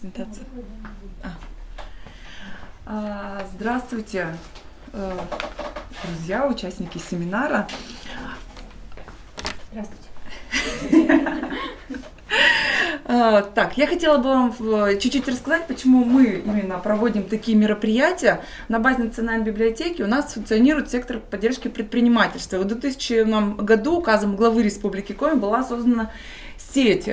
Презентация. Здравствуйте, друзья, участники семинара. Здравствуйте. Так, я хотела бы вам чуть-чуть рассказать, почему мы именно проводим такие мероприятия. На базе Национальной библиотеки у нас функционирует сектор поддержки предпринимательства. В 2000 году указом главы Республики Коми была создана сеть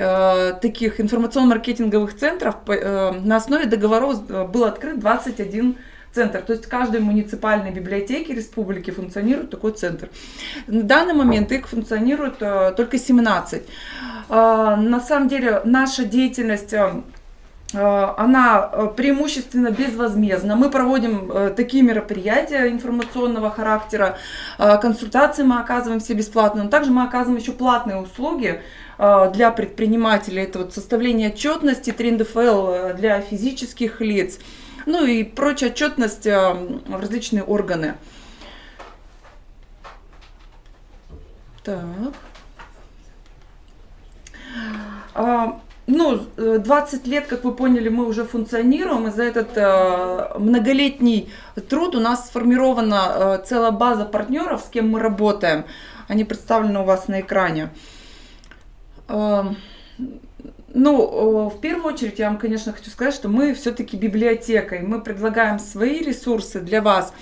таких информационно-маркетинговых центров. На основе договоров был открыт 21 центр. То есть в каждой муниципальной библиотеке республики функционирует такой центр. На данный момент их функционирует только 17. На самом деле наша деятельность, она преимущественно безвозмездна. Мы проводим такие мероприятия информационного характера, консультации мы оказываем все бесплатно, но также мы оказываем еще платные услуги для предпринимателей. Это вот составление отчетности 3 НДФЛ для физических лиц, ну и прочая отчетность в различные органы. Так. 20 лет, как вы поняли, мы уже функционируем, и за этот многолетний труд у нас сформирована целая база партнеров, с кем мы работаем. Они представлены у вас на экране. В первую очередь я вам, конечно, хочу сказать, что мы все-таки библиотека, и мы предлагаем свои ресурсы для вас.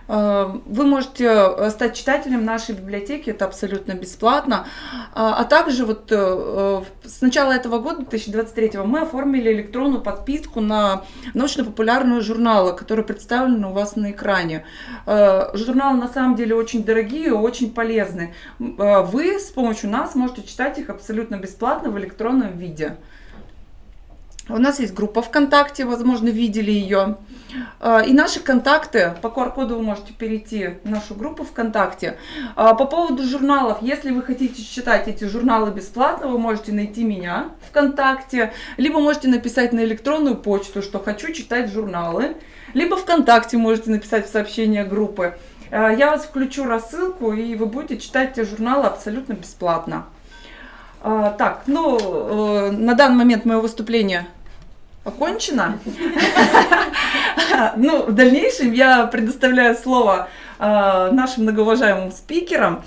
Вы можете стать читателем нашей библиотеки, это абсолютно бесплатно. А также вот с начала этого года, 2023, мы оформили электронную подписку на научно-популярные журналы, которые представлены у вас на экране. Журналы на самом деле очень дорогие и очень полезны. Вы с помощью нас можете читать их абсолютно бесплатно в электронном виде. У нас есть группа ВКонтакте, возможно, видели ее. И наши контакты, по QR-коду вы можете перейти в нашу группу ВКонтакте. По поводу журналов, если вы хотите читать эти журналы бесплатно, вы можете найти меня ВКонтакте, либо можете написать на электронную почту, что хочу читать журналы, либо ВКонтакте можете написать в сообщение группы. Я вас включу рассылку, и вы будете читать эти журналы абсолютно бесплатно. Так, на данный момент мое выступление окончено. В дальнейшем я предоставляю слово нашим многоуважаемым спикерам.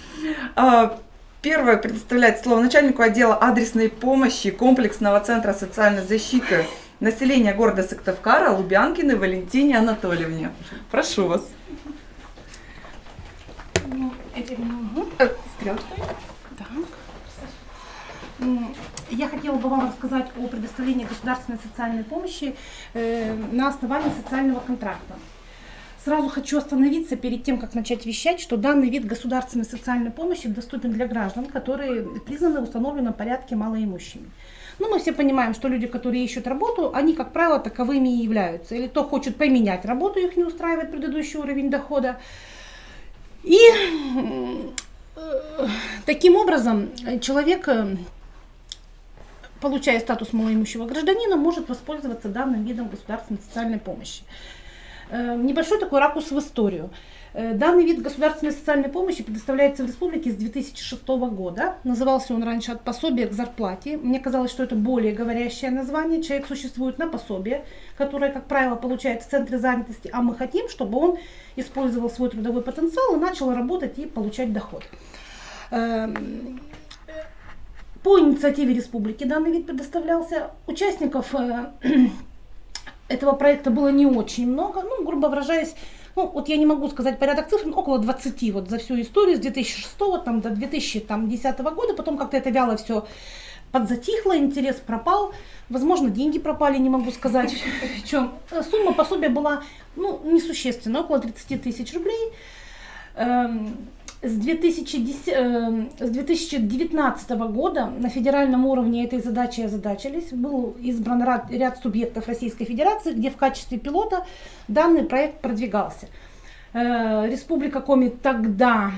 Первое предоставляет слово начальнику отдела адресной помощи комплексного центра социальной защиты населения города Сыктывкара Лубянкиной Валентине Анатольевне. Прошу вас. Стрелкой. Я хотела бы вам рассказать о предоставлении государственной социальной помощи на основании социального контракта. Сразу хочу остановиться перед тем, как начать вещать, что данный вид государственной социальной помощи доступен для граждан, которые признаны в установленном порядке малоимущими. Мы все понимаем, что люди, которые ищут работу, они, как правило, таковыми и являются. Или кто хочет поменять работу, их не устраивает предыдущий уровень дохода. И таким образом человек, получая статус малоимущего гражданина, может воспользоваться данным видом государственной социальной помощи. Небольшой такой ракурс в историю. Данный вид государственной социальной помощи предоставляется в республике с 2006 года. Назывался он раньше «От пособия к зарплате». Мне казалось, что это более говорящее название. Человек существует на пособие, которое, как правило, получает в центре занятости, а мы хотим, чтобы он использовал свой трудовой потенциал и начал работать и получать доход. По инициативе республики данный вид предоставлялся. Участников этого проекта было не очень много, грубо выражаясь, я не могу сказать порядок цифр, около 20 за всю историю с 2006 до 2010 года, потом как-то это вяло все подзатихло, интерес пропал, возможно, деньги пропали, не могу сказать в чем. Сумма пособия была несущественная, около 30 тысяч рублей. С 2019 года на федеральном уровне этой задачей озадачились. Был избран ряд субъектов Российской Федерации, где в качестве пилота данный проект продвигался. Республика Коми тогда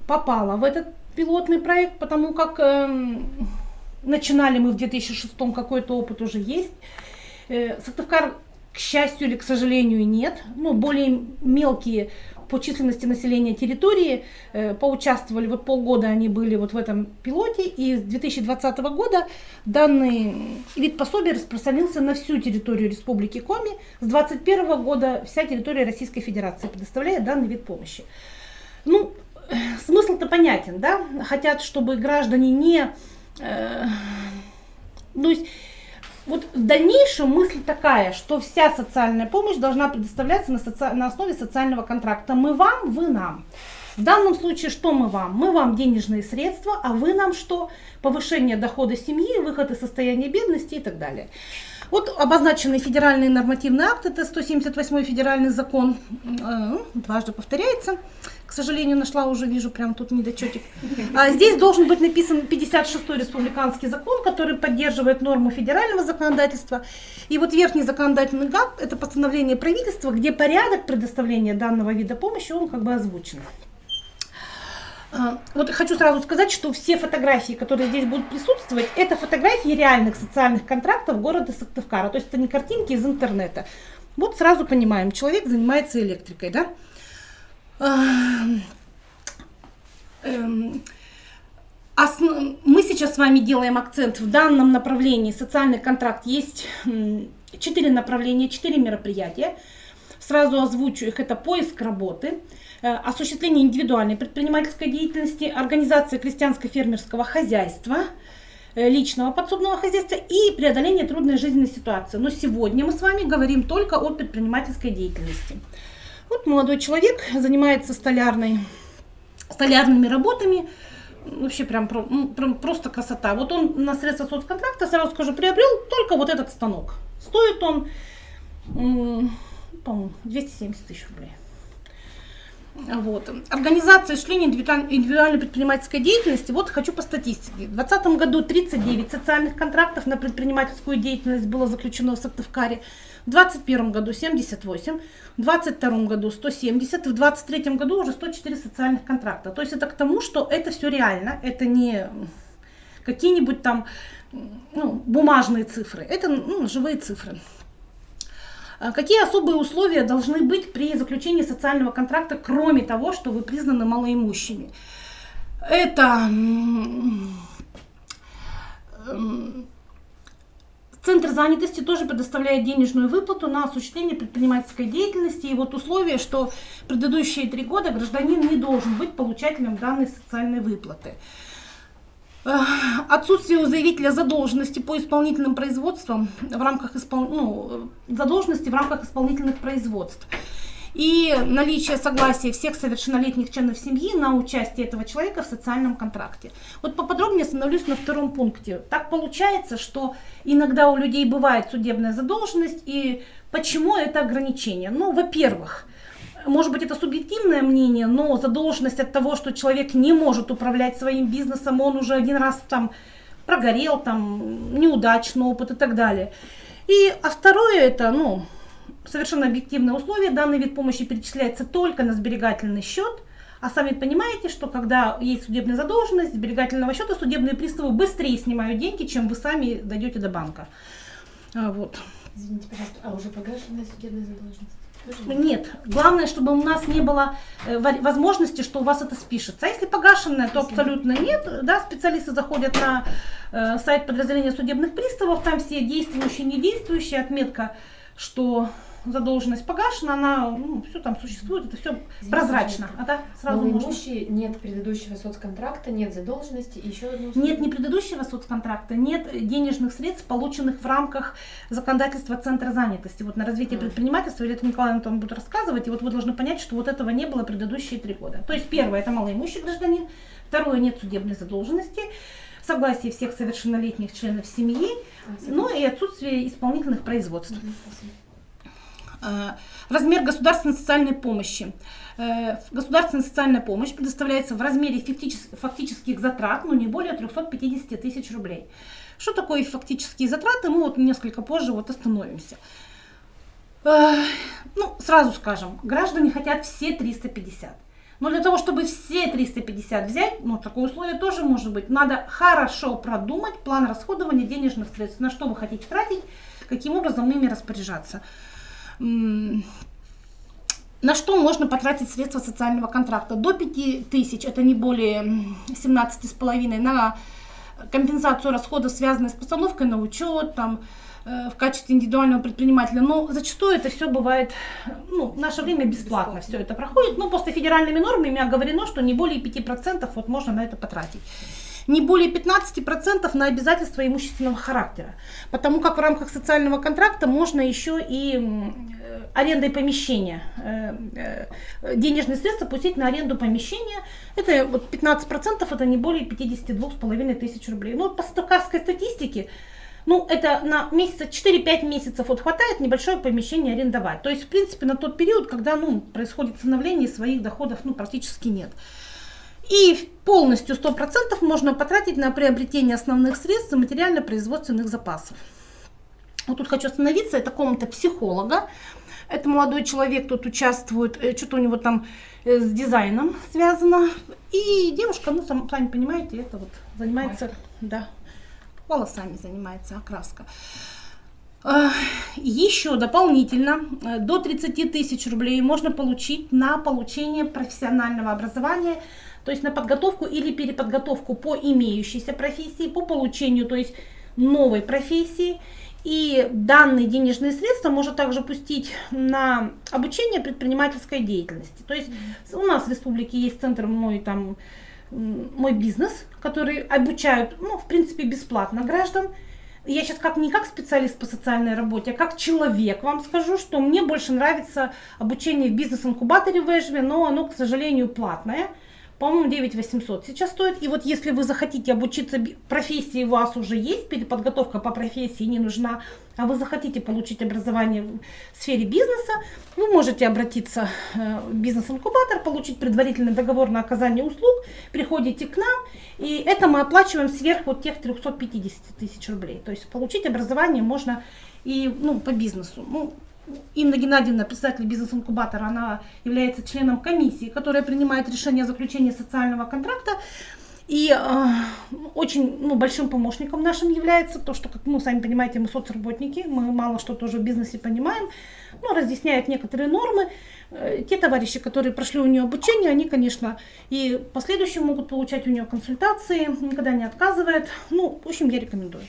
попала в этот пилотный проект, потому как начинали мы в 2006, какой-то опыт уже есть. Сыктывкар, к счастью или к сожалению, нет. Более мелкие по численности населения территории, поучаствовали, вот полгода они были вот в этом пилоте, и с 2020 года данный вид пособия распространился на всю территорию Республики Коми. С 2021 года вся территория Российской Федерации предоставляет данный вид помощи. Ну, смысл-то понятен, да? Хотят, чтобы граждане не... то есть, вот в дальнейшем мысль такая, что вся социальная помощь должна предоставляться на основе социального контракта. Мы вам, вы нам. В данном случае что мы вам? Мы вам денежные средства, а вы нам что? Повышение дохода семьи, выход из состояния бедности и так далее. Вот обозначенный федеральный нормативный акт, это 178-й федеральный закон, дважды повторяется. К сожалению, нашла уже, вижу, прям тут недочетик. Здесь должен быть написан 56-й республиканский закон, который поддерживает норму федерального законодательства. И вот верхний законодательный акт, это постановление правительства, где порядок предоставления данного вида помощи, он как бы озвучен. Вот хочу сразу сказать, что все фотографии, которые здесь будут присутствовать, это фотографии реальных социальных контрактов города Сыктывкара. То есть это не картинки из интернета. Вот сразу понимаем, человек занимается электрикой, да? Мы сейчас с вами делаем акцент в данном направлении. Социальный контракт есть 4 направления, 4 мероприятия. Сразу озвучу их. Это поиск работы, осуществление индивидуальной предпринимательской деятельности, организация крестьянско-фермерского хозяйства, личного подсобного хозяйства и преодоление трудной жизненной ситуации. Но сегодня мы с вами говорим только о предпринимательской деятельности. Вот молодой человек занимается столярными работами. Вообще прям просто красота. Вот он на средства соцконтракта, сразу скажу, приобрел только вот этот станок. Стоит он, по-моему, 270 тысяч рублей. Вот. Организация осуществления индивидуальной предпринимательской деятельности. Вот хочу по статистике. В 2020 году 39 социальных контрактов на предпринимательскую деятельность было заключено в Сыктывкаре. В 2021 году 78, в 2022 году 170, в 2023 году уже 104 социальных контракта. То есть это к тому, что это все реально, это не какие-нибудь там бумажные цифры, это живые цифры. Какие особые условия должны быть при заключении социального контракта, кроме того, что вы признаны малоимущими? Это Центр занятости тоже предоставляет денежную выплату на осуществление предпринимательской деятельности. И вот условие, что предыдущие 3 года гражданин не должен быть получателем данной социальной выплаты. Отсутствие у заявителя задолженности по исполнительным производствам в рамках задолженности в рамках исполнительных производств. И наличие согласия всех совершеннолетних членов семьи на участие этого человека в социальном контракте. Вот поподробнее остановлюсь на 2-м пункте. Так получается, что иногда у людей бывает судебная задолженность, и почему это ограничение? Ну, во-первых, может быть, это субъективное мнение, но задолженность от того, что человек не может управлять своим бизнесом, он уже один раз там прогорел, там неудачный опыт и так далее. А второе это, совершенно объективное условие, данный вид помощи перечисляется только на сберегательный счет, а сами понимаете, что когда есть судебная задолженность, сберегательного счета судебные приставы быстрее снимают деньги, чем вы сами дойдете до банка. Вот. Извините, пожалуйста, а уже погашенная судебная задолженность? Нет, главное, чтобы у нас не было возможности, что у вас это спишется. А если погашенное, то абсолютно нет. Да, специалисты заходят на сайт подразделения судебных приставов, там все действующие, недействующие, отметка, что задолженность погашена, она, все там существует, это все прозрачно. Сразу малоимущие, нет предыдущего соцконтракта, нет задолженности, еще одно условие. Нет ни предыдущего соцконтракта, нет денежных средств, полученных в рамках законодательства Центра занятости. Вот на развитие предпринимательства Елена Николаевна там будет рассказывать, и вот вы должны понять, что вот этого не было предыдущие 3 года. То есть первое, это малоимущий гражданин, второе, нет судебной задолженности, согласие всех совершеннолетних членов семьи, и отсутствие исполнительных производств. Размер государственной социальной помощи. Государственная социальная помощь предоставляется в размере фактических затрат, не более 350 тысяч рублей. Что такое фактические затраты, мы несколько позже остановимся. Сразу скажем, граждане хотят все 350. Но для того, чтобы все 350 взять, такое условие тоже может быть, надо хорошо продумать план расходования денежных средств, на что вы хотите тратить, каким образом ими распоряжаться. На что можно потратить средства социального контракта? До 5000, это не более 17,5, на компенсацию расходов, связанных с постановкой на учет, там, в качестве индивидуального предпринимателя. Но зачастую это все бывает, ну, в наше время бесплатно все это проходит. Но после федеральными нормами оговорено, что не более 5% вот можно на это потратить. Не более 15% на обязательства имущественного характера. Потому как в рамках социального контракта можно еще и арендой помещения, денежные средства пустить на аренду помещения. Это вот 15%, это не более 52,5 тысяч рублей. Ну, по стокарской статистике, ну, это на месяца 4-5 месяцев вот хватает небольшое помещение арендовать. То есть, в принципе, на тот период, когда, ну, происходит становление, своих доходов, ну, практически нет. И полностью 100% можно потратить на приобретение основных средств и материально-производственных запасов. Вот тут хочу остановиться, это комната психолога. Это молодой человек, тут участвует, что-то у него там с дизайном связано. И девушка, ну, сами понимаете, это вот занимается, да, волосами занимается, окраска. Еще дополнительно до 30 тысяч рублей можно получить на получение профессионального образования, то есть на подготовку или переподготовку по имеющейся профессии, по получению, то есть новой профессии. И данные денежные средства можно также пустить на обучение предпринимательской деятельности. То есть у нас в республике есть центр «Мой бизнес», который обучают, ну, в принципе, бесплатно граждан. Я сейчас не как специалист по социальной работе, а как человек вам скажу, что мне больше нравится обучение в бизнес-инкубаторе в Эжве, но оно, к сожалению, платное. По-моему, 9800 сейчас стоит. И вот если вы захотите обучиться профессии, у вас уже есть, переподготовка по профессии не нужна, а вы захотите получить образование в сфере бизнеса, вы можете обратиться в бизнес-инкубатор, получить предварительный договор на оказание услуг, приходите к нам, и это мы оплачиваем сверх вот тех 350 тысяч рублей. То есть получить образование можно и, ну, по бизнесу. Ну, Инна Геннадьевна, председатель бизнес-инкубатора, она является членом комиссии, которая принимает решение о заключении социального контракта. И очень, ну, большим помощником нашим является, то, что, как, ну, сами понимаете, мы соцработники, мы мало что тоже в бизнесе понимаем, но разъясняют некоторые нормы. Те товарищи, которые прошли у нее обучение, они, конечно, и в последующем могут получать у нее консультации, никогда не отказывает. Ну, в общем, я рекомендую.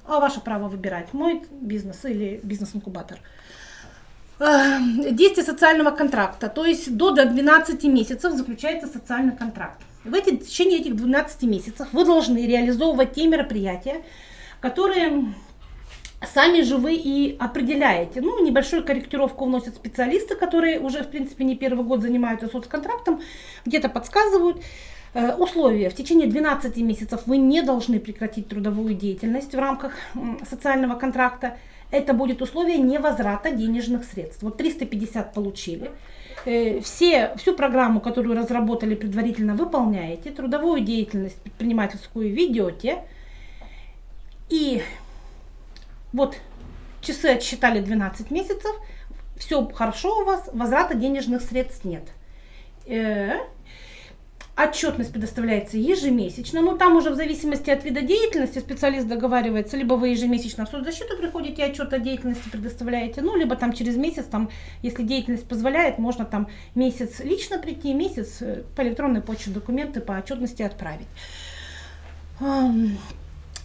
А ваше право выбирать, мой бизнес или бизнес-инкубатор. Действие социального контракта, то есть до 12 месяцев заключается социальный контракт. В течение этих 12 месяцев вы должны реализовывать те мероприятия, которые сами же вы и определяете. Ну, небольшую корректировку вносят специалисты, которые уже, в принципе, не первый год занимаются соцконтрактом, где-то подсказывают. Условия. В течение 12 месяцев вы не должны прекратить трудовую деятельность в рамках социального контракта. Это будет условие невозврата денежных средств. Вот 350 получили. Всю программу, которую разработали предварительно, выполняете. Трудовую деятельность предпринимательскую ведете. И вот часы отсчитали 12 месяцев. Все хорошо у вас, возврата денежных средств нет. Отчетность предоставляется ежемесячно, но там уже в зависимости от вида деятельности специалист договаривается, либо вы ежемесячно в соцзащиту приходите, отчет о деятельности предоставляете, ну, либо там через месяц, там, если деятельность позволяет, можно там месяц лично прийти, месяц по электронной почте документы по отчетности отправить.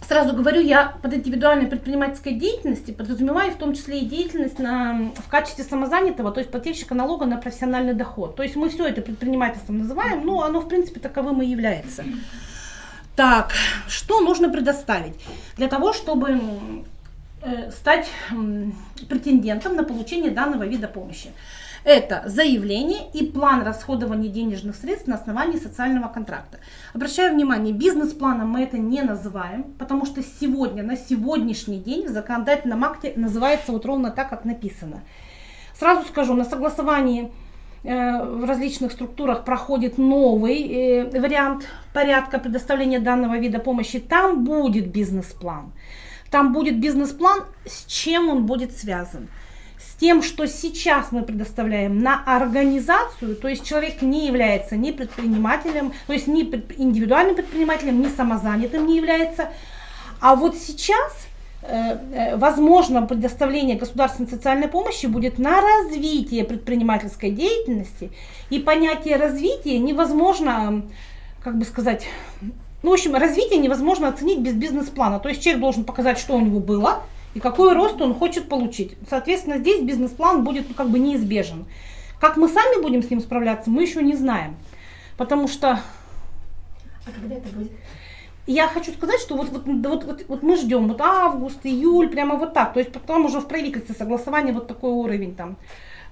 Сразу говорю, я под индивидуальной предпринимательской деятельностью подразумеваю в том числе и деятельность в качестве самозанятого, то есть плательщика налога на профессиональный доход. То есть мы все это предпринимательством называем, но оно в принципе таковым и является. Так, что нужно предоставить для того, чтобы стать претендентом на получение данного вида помощи? Это заявление и план расходования денежных средств на основании социального контракта. Обращаю внимание, бизнес-планом мы это не называем, потому что сегодня, на сегодняшний день в законодательном акте называется вот ровно так, как написано. Сразу скажу, на согласовании в различных структурах проходит новый вариант порядка предоставления данного вида помощи. Там будет бизнес-план. Там будет бизнес-план, с чем он будет связан. С тем, что сейчас мы предоставляем на организацию, то есть человек не является ни предпринимателем, то есть ни индивидуальным предпринимателем, ни самозанятым не является. А вот сейчас возможно предоставление государственной социальной помощи будет на развитие предпринимательской деятельности, и понятие развития невозможно, как бы сказать, ну, в общем, развитие невозможно оценить без бизнес-плана. То есть человек должен показать, что у него было и какой рост он хочет получить. Соответственно, здесь бизнес-план будет, ну, как бы неизбежен. Как мы сами будем с ним справляться, мы еще не знаем. Потому что... А когда это будет? Я хочу сказать, что вот мы ждем вот август, июль, прямо вот так. То есть потом уже в правительстве согласования вот такой уровень там.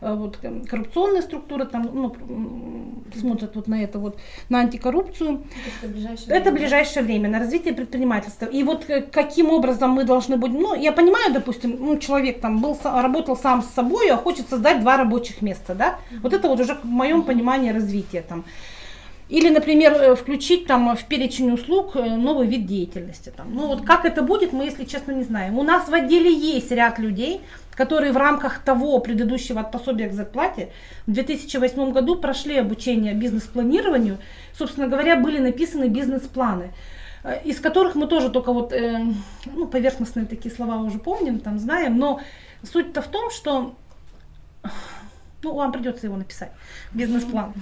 Вот, коррупционные структуры там, ну, смотрят вот на это, вот, на антикоррупцию. Это ближайшее время, на развитие предпринимательства. И вот каким образом мы должны будем, ну, я понимаю, допустим, ну, человек там работал сам с собой, а хочет создать 2 рабочих места, да, вот это вот уже в моем понимании развития там. Или, например, включить там в перечень услуг новый вид деятельности. Там. Ну вот как это будет, мы, если честно, не знаем. У нас в отделе есть ряд людей, которые в рамках того предыдущего пособия к зарплате в 2008 году прошли обучение бизнес-планированию. Собственно говоря, были написаны бизнес-планы, из которых мы тоже только вот, ну, поверхностные такие слова уже помним, там знаем. Но суть-то в том, что... Ну, вам придется его написать, бизнес-план.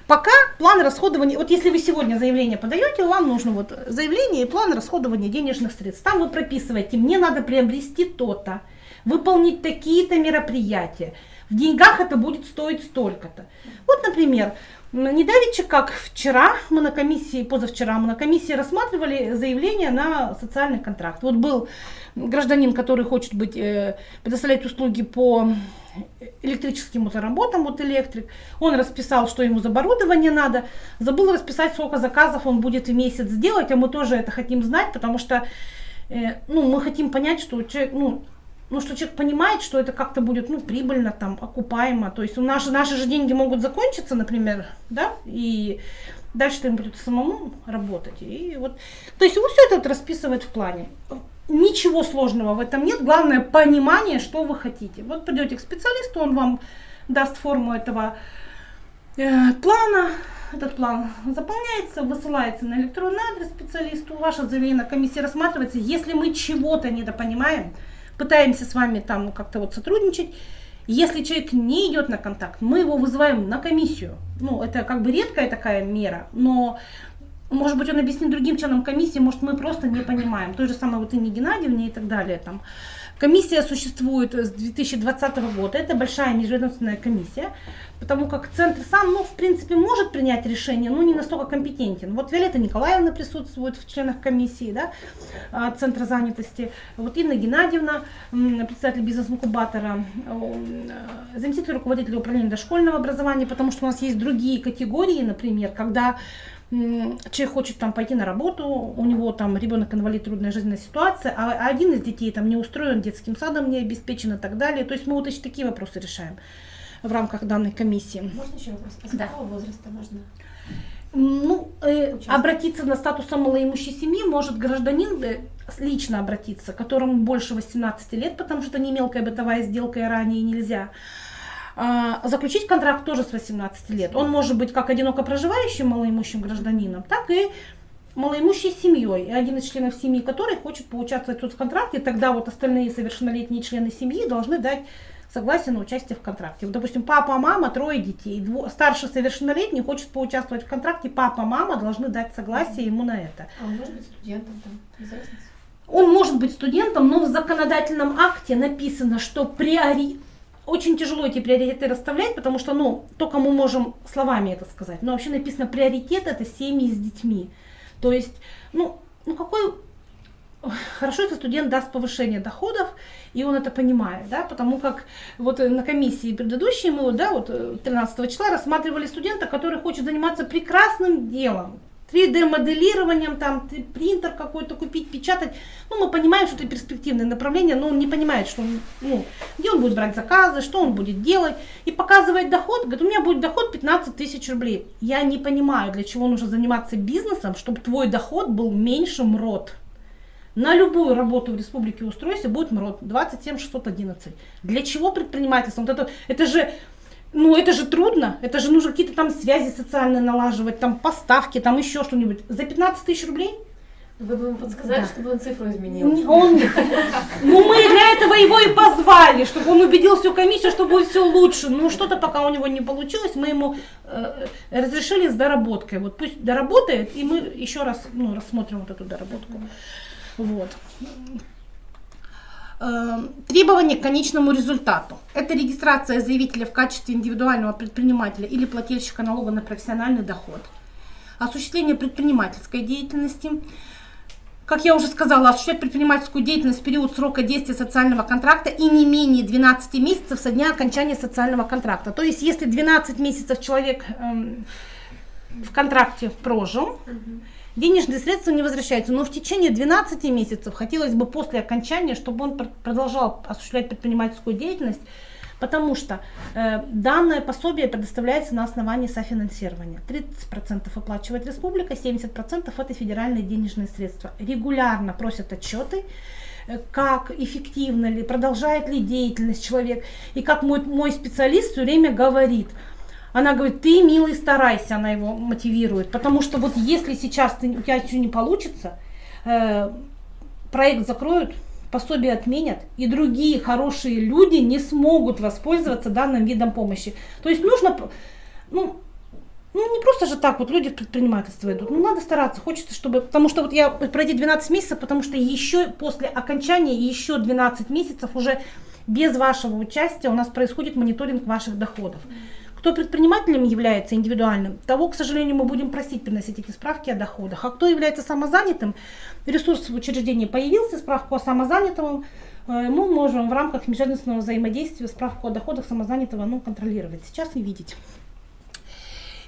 Пока план расходования, вот если вы сегодня заявление подаете, вам нужно вот заявление и план расходования денежных средств. Там вы прописываете, мне надо приобрести то-то, выполнить такие-то мероприятия. В деньгах это будет стоить столько-то. Вот, например, недавеча, как вчера, мы на комиссии, позавчера мы на комиссии рассматривали заявление на социальный контракт. Вот был гражданин, который хочет предоставлять услуги по электрическим работам, вот электрик. Он расписал, что ему за оборудование надо. Забыл расписать, сколько заказов он будет в месяц делать, а мы тоже это хотим знать, потому что ну, мы хотим понять, что человек, что человек понимает, что это как-то будет, ну, прибыльно, там, окупаемо. То есть наши же деньги могут закончиться, например, да, и дальше им придется самому работать. И вот, то есть вот все это вот расписывать в плане. Ничего сложного в этом нет, главное понимание, что вы хотите. Вот придете к специалисту, он вам даст форму этого плана. Этот план заполняется, высылается на электронный адрес специалисту, ваше заявление на комиссии рассматривается. Если мы чего-то недопонимаем, пытаемся с вами там как-то вот сотрудничать. Если человек не идет на контакт, мы его вызываем на комиссию. Ну, это как бы редкая такая мера, но, может быть, он объяснит другим членам комиссии, может, мы просто не понимаем. То же самое вот Инне Геннадьевне и так далее. Там. Комиссия существует с 2020 года, это большая межведомственная комиссия, потому как центр сам, ну, в принципе, может принять решение, но не настолько компетентен. Вот Виолетта Николаевна присутствует в членах комиссии, да, Центра занятости, вот Инна Геннадьевна, председатель бизнес-инкубатора, заместитель руководителя управления дошкольного образования, потому что у нас есть другие категории, например, когда человек хочет там пойти на работу, у него там ребенок-инвалид, трудная жизненная ситуация, а один из детей там не устроен, детским садом не обеспечен и так далее. То есть мы вот еще такие вопросы решаем в рамках данной комиссии. Можно еще вопрос? А с какого возраста можно? Ну, обратиться на статус малоимущей семьи может гражданин лично обратиться, которому больше 18 лет, потому что это не мелкая бытовая сделка и ранее нельзя. Заключить контракт тоже с 18 лет. Он может быть как одиноко проживающим малоимущим гражданином, так и малоимущей семьей, один из членов семьи которой хочет поучаствовать в соцконтракте, тогда вот остальные совершеннолетние члены семьи должны дать согласие на участие в контракте. Вот, допустим, папа, мама, 3 детей, старший совершеннолетний хочет поучаствовать в контракте, папа, мама должны дать согласие ему на это. А он может быть студентом там, без разницы? Он может быть студентом, но в законодательном акте написано, что очень тяжело эти приоритеты расставлять, потому что, ну, только мы можем словами это сказать. Но вообще написано, приоритет это семьи с детьми. То есть, хорошо, если студент даст повышение доходов, и он это понимает, да, потому как вот на комиссии предыдущей мы, да, вот 13 числа рассматривали студента, который хочет заниматься прекрасным делом, 3D-моделированием, там, принтер какой-то купить, печатать. Ну, мы понимаем, что это перспективное направление, но он не понимает, что где он будет брать заказы, что он будет делать. И показывает доход, говорит, у меня будет доход 15 тысяч рублей. Я не понимаю, для чего нужно заниматься бизнесом, чтобы твой доход был меньше МРОТ. На любую работу в республике устройся будет МРОТ 27 611. Для чего предпринимательство? Вот это же трудно, это же нужно какие-то там связи социальные налаживать, там поставки, там еще что-нибудь. За 15 тысяч рублей? Вы бы ему подсказали, Да. чтобы он цифру изменил. Ну, мы для этого его и позвали, чтобы он убедил всю комиссию, что будет все лучше. Ну, что-то пока у него не получилось, мы ему разрешили с доработкой. Вот пусть доработает, и мы еще раз рассмотрим вот эту доработку. Вот. Требования к конечному результату. Это регистрация заявителя в качестве индивидуального предпринимателя или плательщика налога на профессиональный доход. Осуществление предпринимательской деятельности. Как я уже сказала, осуществлять предпринимательскую деятельность в период срока действия социального контракта и не менее 12 месяцев со дня окончания социального контракта. То есть, если 12 месяцев человек в контракте прожил, денежные средства не возвращаются. Но в течение 12 месяцев хотелось бы после окончания, чтобы он продолжал осуществлять предпринимательскую деятельность, потому что данное пособие предоставляется на основании софинансирования. 30% оплачивает республика, 70% это федеральные денежные средства. Регулярно просят отчеты, как эффективно ли, продолжает ли деятельность человек. И как мой специалист все время говорит, она говорит, ты, милый, старайся, она его мотивирует, потому что вот если сейчас у тебя ничего не получится, проект закроют, пособие отменят, и другие хорошие люди не смогут воспользоваться данным видом помощи. То есть нужно, не просто же так вот люди в предпринимательство идут, надо стараться, хочется, чтобы, потому что вот я пройди 12 месяцев, потому что еще после окончания еще 12 месяцев уже без вашего участия у нас происходит мониторинг ваших доходов. Кто предпринимателем является индивидуальным, того, к сожалению, мы будем просить приносить эти справки о доходах. А кто является самозанятым, ресурс в учреждении появился, справку о самозанятом, мы можем в рамках межведомственного взаимодействия справку о доходах самозанятого контролировать, сейчас и видеть.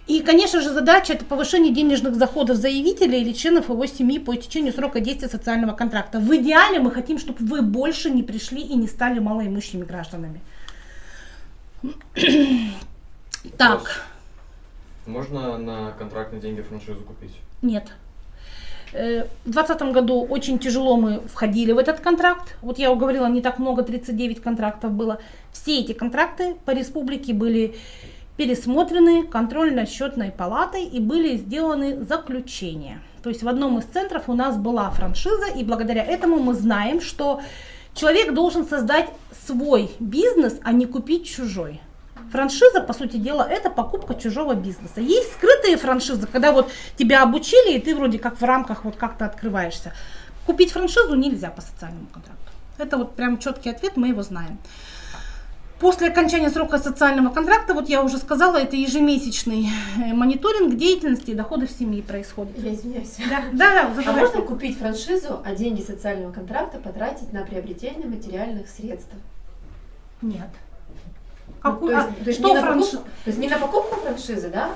И, конечно же, задача – это повышение денежных доходов заявителя или членов его семьи по истечению срока действия социального контракта. В идеале мы хотим, чтобы вы больше не пришли и не стали малоимущими гражданами. Так. Можно на контрактные деньги франшизу купить? Нет. В 2020 году очень тяжело мы входили в этот контракт. Вот я уговорила, не так много, 39 контрактов было. Все эти контракты по республике были пересмотрены контрольно-счетной палатой и были сделаны заключения. То есть в одном из центров у нас была франшиза, и благодаря этому мы знаем, что человек должен создать свой бизнес, а не купить чужой. Франшиза, по сути дела, это покупка чужого бизнеса. Есть скрытые франшизы, когда вот тебя обучили, и ты вроде как в рамках вот как-то открываешься. Купить франшизу нельзя по социальному контракту. Это вот прям четкий ответ, мы его знаем. После окончания срока социального контракта, вот я уже сказала, это ежемесячный мониторинг деятельности и доходов семьи происходит. Я извиняюсь. Да, А можно купить франшизу, а деньги социального контракта потратить на приобретение материальных средств? Нет. То есть не на покупку франшизы, да?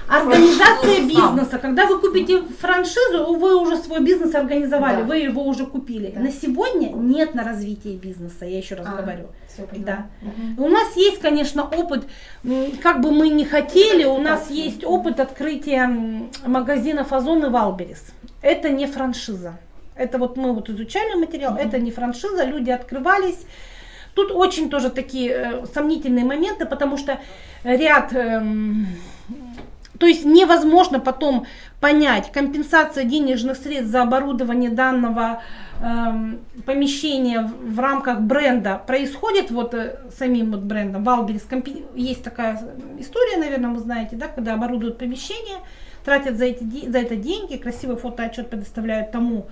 Организация бизнеса. Когда вы купите франшизу, вы уже свой бизнес организовали, вы его уже купили. Да. На сегодня нет на развитие бизнеса, я еще раз говорю. Все поняла. Да. У нас есть, конечно, опыт, как бы мы ни хотели, у нас есть опыт открытия магазинов Озон и Валберес. Это не франшиза. Это вот мы вот изучали материал, это не франшиза, люди открывались. Тут очень тоже такие сомнительные моменты, потому что ряд, то есть невозможно потом понять, компенсация денежных средств за оборудование данного помещения в рамках бренда происходит вот самим вот брендом. Валберес, есть такая история, наверное, вы знаете, да, когда оборудуют помещение, тратят за это деньги, красивый фотоотчет предоставляют тому,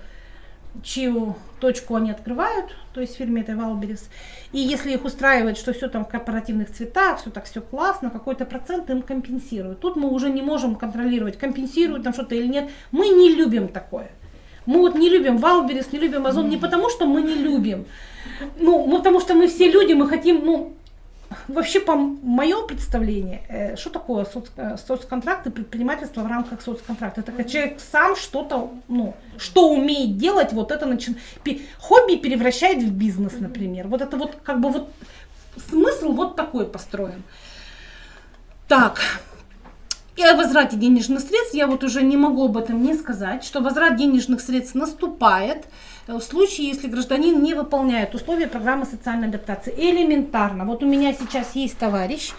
чью точку они открывают, то есть в фирме этой Валберес. И если их устраивает, что все там в корпоративных цветах, все классно, какой-то процент им компенсируют. Тут мы уже не можем контролировать, компенсируют там что-то или нет. Мы не любим такое. Мы вот не любим Валберес, не любим Озон не потому, что мы не любим. Потому что мы все люди, мы хотим, вообще, по моему представлению, что такое соцконтракт и предпринимательство в рамках соцконтракта? Это когда человек сам что-то, что умеет делать, вот это хобби превращает в бизнес, например. Вот это вот как бы вот смысл вот такой построен. Так, и о возврате денежных средств я вот уже не могу об этом не сказать, что возврат денежных средств наступает в случае, если гражданин не выполняет условия программы социальной адаптации. Элементарно. Вот у меня сейчас есть товарищ,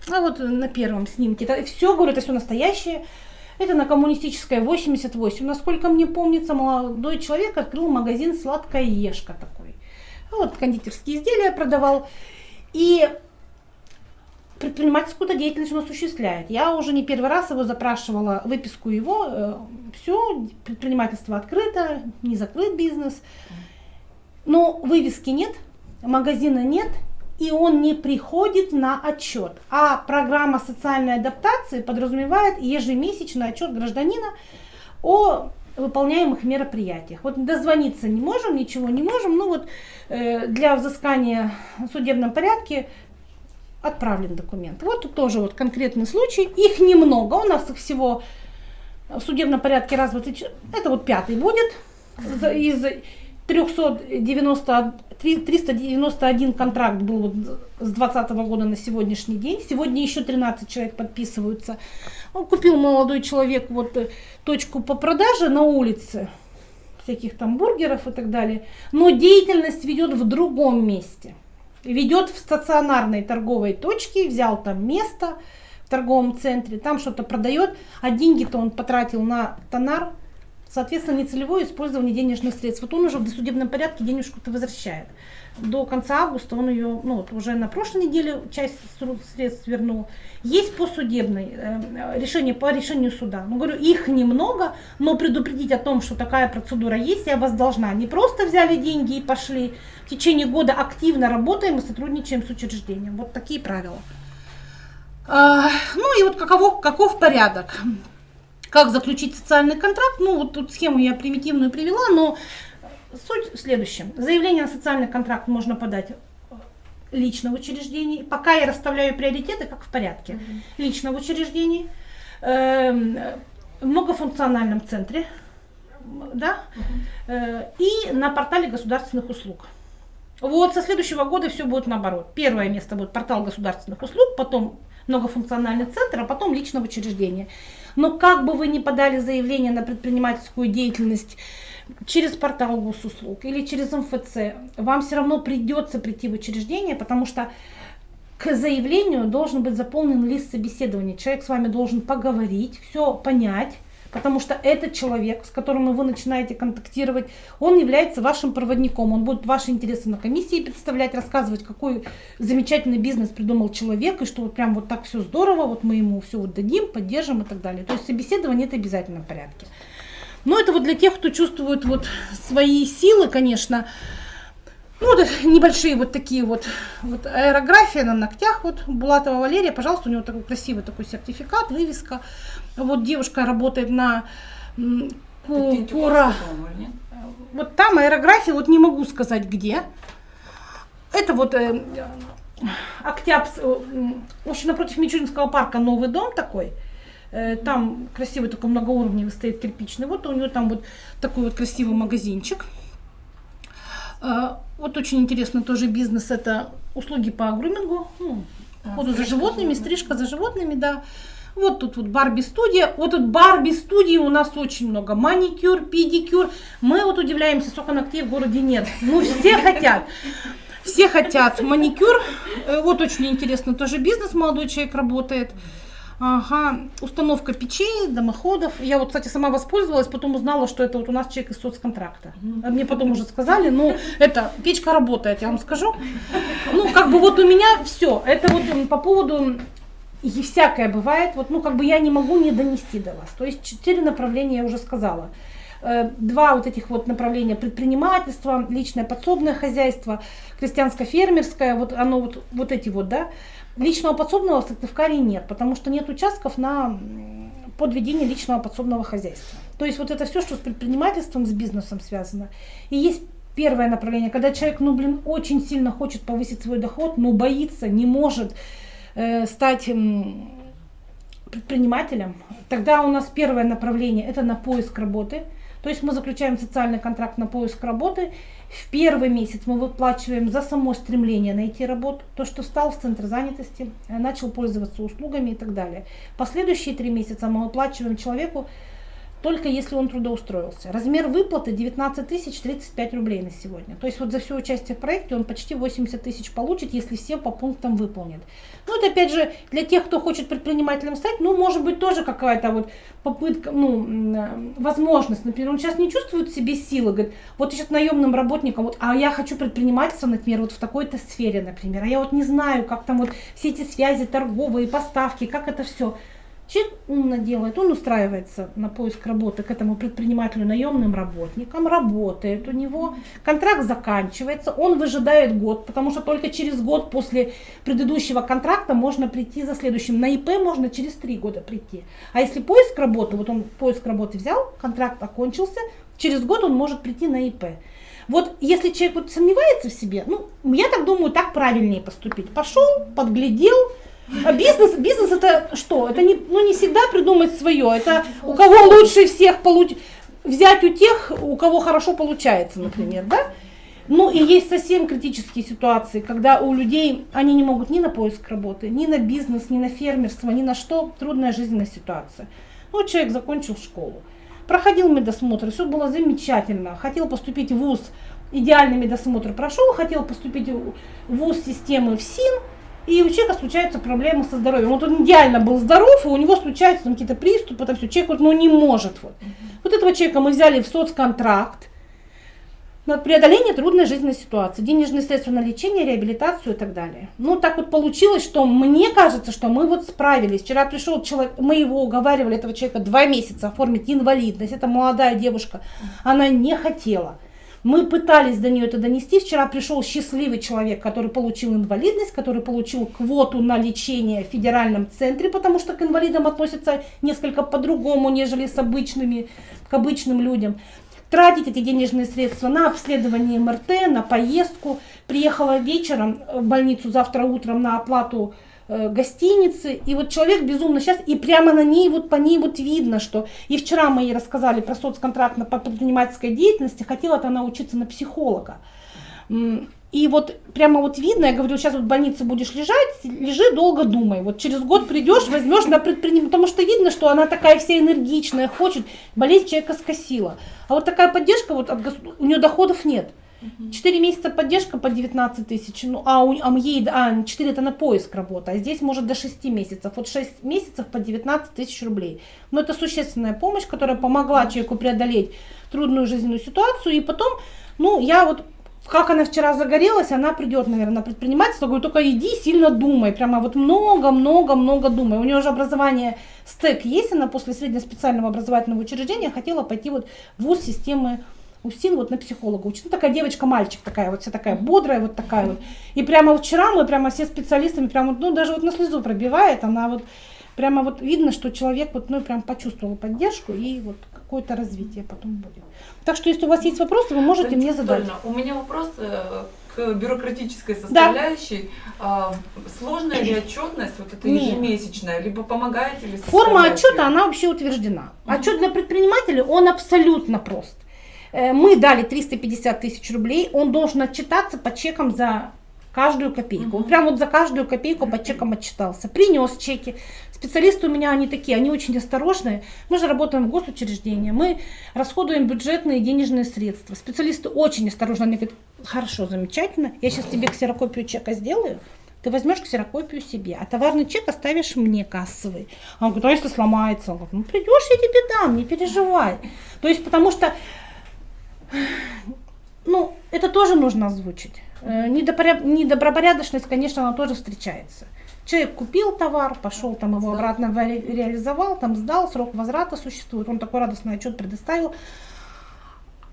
вот на первом снимке, все, говорю, это все настоящее. Это на Коммунистической 88, насколько мне помнится, молодой человек открыл магазин «Сладкоежка» такой. Вот кондитерские изделия продавал. И предпринимательскую деятельность он осуществляет. Я уже не первый раз его запрашивала, выписку его. Все, предпринимательство открыто, не закрыт бизнес. Но вывески нет, магазина нет, и он не приходит на отчет. А программа социальной адаптации подразумевает ежемесячный отчет гражданина о выполняемых мероприятиях. Вот дозвониться не можем, ничего не можем. Ну вот для взыскания в судебном порядке отправлен документ. Вот тут тоже вот конкретный случай. Их немного. У нас их всего в судебном порядке это вот 5-й будет. Из 391 контракт был вот с 2020 года на сегодняшний день. Сегодня еще 13 человек подписываются. Он купил молодой человек вот точку по продаже на улице всяких там бургеров и так далее. Но деятельность ведет в другом месте. Ведет в стационарной торговой точке, взял там место в торговом центре, там что-то продает, а деньги-то он потратил на тонар. Соответственно, нецелевое использование денежных средств. Вот он уже в досудебном порядке денежку-то возвращает. До конца августа он ее, ну вот уже на прошлой неделе часть средств вернул. Есть посудебное решение по решению суда. Ну, говорю, их немного, но предупредить о том, что такая процедура есть, я вас должна. Не просто взяли деньги и пошли. В течение года активно работаем и сотрудничаем с учреждением. Вот такие правила. Ну и вот каков порядок. Как заключить социальный контракт? Ну, вот тут схему я примитивную привела, но суть в следующем. Заявление на социальный контракт можно подать лично в учреждении. Пока я расставляю приоритеты, как в порядке. Лично в учреждении, в многофункциональном центре, да, и на портале государственных услуг. Вот со следующего года все будет наоборот. Первое место будет портал государственных услуг, потом многофункциональный центр, а потом лично в учреждении. Но как бы вы ни подали заявление на предпринимательскую деятельность через портал госуслуг или через МФЦ, вам все равно придется прийти в учреждение, потому что к заявлению должен быть заполнен лист собеседования. Человек с вами должен поговорить, все понять, потому что этот человек, с которым вы начинаете контактировать, он является вашим проводником. Он будет ваши интересы на комиссии представлять, рассказывать, какой замечательный бизнес придумал человек, и что вот прям вот так все здорово, вот мы ему все вот дадим, поддержим и так далее. То есть собеседование это в обязательном порядке. Но это вот для тех, кто чувствует вот свои силы, конечно. Ну, вот небольшие вот такие вот аэрография на ногтях. Вот Булатова Валерия, пожалуйста, у него такой красивый такой сертификат, вывеска. Вот девушка работает на Кура. Вот там аэрография, вот не могу сказать где. Это вот Октябрь, в общем, напротив Мичуринского парка новый дом такой. Там красивый такой многоуровневый стоит кирпичный. Вот у него там вот такой вот красивый магазинчик. Вот очень интересный тоже бизнес, это услуги по грумингу, уходу за животными, стрижка за животными, да. Вот тут вот Барби-студия, вот тут Барби-студии у нас очень много, маникюр, педикюр. Мы вот удивляемся, сколько ногтей в городе нет, ну все хотят маникюр. Вот очень интересно, тоже бизнес, молодой человек работает. Ага, установка печей, дымоходов. Я вот, кстати, сама воспользовалась, потом узнала, что это вот у нас человек из соцконтракта. Мне потом уже сказали, ну, это, печка работает, я вам скажу. Ну, как бы вот у меня все. Это вот по поводу, и всякое бывает, вот, ну, как бы я не могу не донести до вас. То есть 4 направления я уже сказала. 2 вот этих вот направления: предпринимательство, личное подсобное хозяйство, крестьянско-фермерское, вот оно вот эти вот, да. Личного подсобного в Сыктывкаре нет, потому что нет участков под ведение личного подсобного хозяйства. То есть вот это все, что с предпринимательством, с бизнесом связано. И есть первое направление, когда человек, очень сильно хочет повысить свой доход, но боится, не может стать предпринимателем. Тогда у нас первое направление – это на поиск работы. То есть мы заключаем социальный контракт на поиск работы. В первый месяц мы выплачиваем за само стремление найти работу, то, что встал в центр занятости, начал пользоваться услугами и так далее. Последующие 3 месяца мы выплачиваем человеку только если он трудоустроился. Размер выплаты 19 035 рублей на сегодня. То есть вот за все участие в проекте он почти 80 тысяч получит, если все по пунктам выполнят. Ну, это опять же для тех, кто хочет предпринимателем стать, ну, может быть, тоже какая-то вот попытка, ну, возможность. Например, он сейчас не чувствует в себе силы, говорит, вот я сейчас наемным работником, вот, а я хочу предпринимательство, например, вот в такой-то сфере, например, а я вот не знаю, как там вот все эти связи торговые, поставки, как это все. Человек умно делает, он устраивается на поиск работы к этому предпринимателю наемным работником, работает у него, контракт заканчивается, он выжидает год, потому что только через год после предыдущего контракта можно прийти за следующим. На ИП можно через 3 года прийти. А если поиск работы, вот он поиск работы взял, контракт окончился, через год он может прийти на ИП. Вот если человек вот сомневается в себе, ну, я так думаю, так правильнее поступить. Пошел, подглядел. А бизнес это что? Это не всегда придумать свое. Это у кого лучше всех взять у тех, у кого хорошо получается, например, да? Ну и есть совсем критические ситуации, когда у людей, они не могут ни на поиск работы, ни на бизнес, ни на фермерство, ни на что. Трудная жизненная ситуация. Ну, человек закончил школу, проходил медосмотр, все было замечательно, хотел поступить в ВУЗ, идеальный медосмотр прошел, хотел поступить в ВУЗ системы ФСИН, и у человека случаются проблемы со здоровьем. Вот он идеально был здоров, и у него случаются там какие-то приступы, там все. Человек вот, ну, не может. Вот. Вот этого человека мы взяли в соцконтракт на преодоление трудной жизненной ситуации, денежные средства на лечение, реабилитацию и так далее. Ну, так вот получилось, что мне кажется, что мы вот справились. Вчера пришел человек, мы его уговаривали, этого человека, 2 месяца оформить инвалидность. Это молодая девушка, она не хотела. Мы пытались до нее это донести. Вчера пришел счастливый человек, который получил инвалидность, который получил квоту на лечение в федеральном центре, потому что к инвалидам относятся несколько по-другому, нежели к обычным людям. Тратить эти денежные средства на обследование МРТ, на поездку. Приехала вечером в больницу, завтра утром на оплату гостиницы, и вот человек безумно счастлив, и прямо на ней, вот по ней вот видно, что, и вчера мы ей рассказали про соцконтракт по предпринимательской деятельности, хотела-то она учиться на психолога, и вот прямо вот видно, я говорю, сейчас вот в больнице будешь лежать, лежи, долго думай, вот через год придешь, возьмешь на предпринимательство, потому что видно, что она такая вся энергичная, хочет, болезнь человека скосила, а вот такая поддержка, вот у нее доходов нет. 4 месяца поддержка по 19 тысяч, ну, ей 4 это на поиск работы, а здесь может до 6 месяцев. Вот 6 месяцев по 19 тысяч рублей. Но это существенная помощь, которая помогла человеку преодолеть трудную жизненную ситуацию. И потом, ну, я вот, как она вчера загорелась, она придет, наверное, на предпринимательство. Говорю, только иди, сильно думай, прямо вот много-много-много думай. У нее уже образование СТЭК есть, она после среднеспециального образовательного учреждения хотела пойти вот в ВУЗ системы УСИН вот на психолога учится. Ну, такая девочка-мальчик такая, вот вся такая бодрая, вот такая вот. И прямо вчера мы прямо все специалистами, прямо, ну, даже вот на слезу пробивает, она вот, прямо вот видно, что человек вот, ну, прям почувствовал поддержку и вот какое-то развитие потом будет. Так что, если у вас есть вопросы, вы можете мне задать. У меня вопрос к бюрократической составляющей. Да. Сложная ли отчетность, вот эта ежемесячная, либо помогаете ли? Форма отчета, она вообще утверждена. Отчет для предпринимателей, он абсолютно прост. Мы дали 350 тысяч рублей, он должен отчитаться по чекам за каждую копейку. Он прям вот за каждую копейку по чекам отчитался. Принес чеки. Специалисты у меня, они такие, они очень осторожные. Мы же работаем в госучреждении, мы расходуем бюджетные денежные средства. Специалисты очень осторожны, они говорят, хорошо, замечательно, я сейчас тебе ксерокопию чека сделаю. Ты возьмешь ксерокопию себе, а товарный чек оставишь мне кассовый. А он говорит, а если сломается? Он говорит, ну придешь, я тебе дам, не переживай. То есть, потому что ну, это тоже нужно озвучить. Недобропорядочность, конечно, она тоже встречается. Человек купил товар, пошел там его обратно реализовал, там сдал, срок возврата существует, он такой радостный отчет предоставил.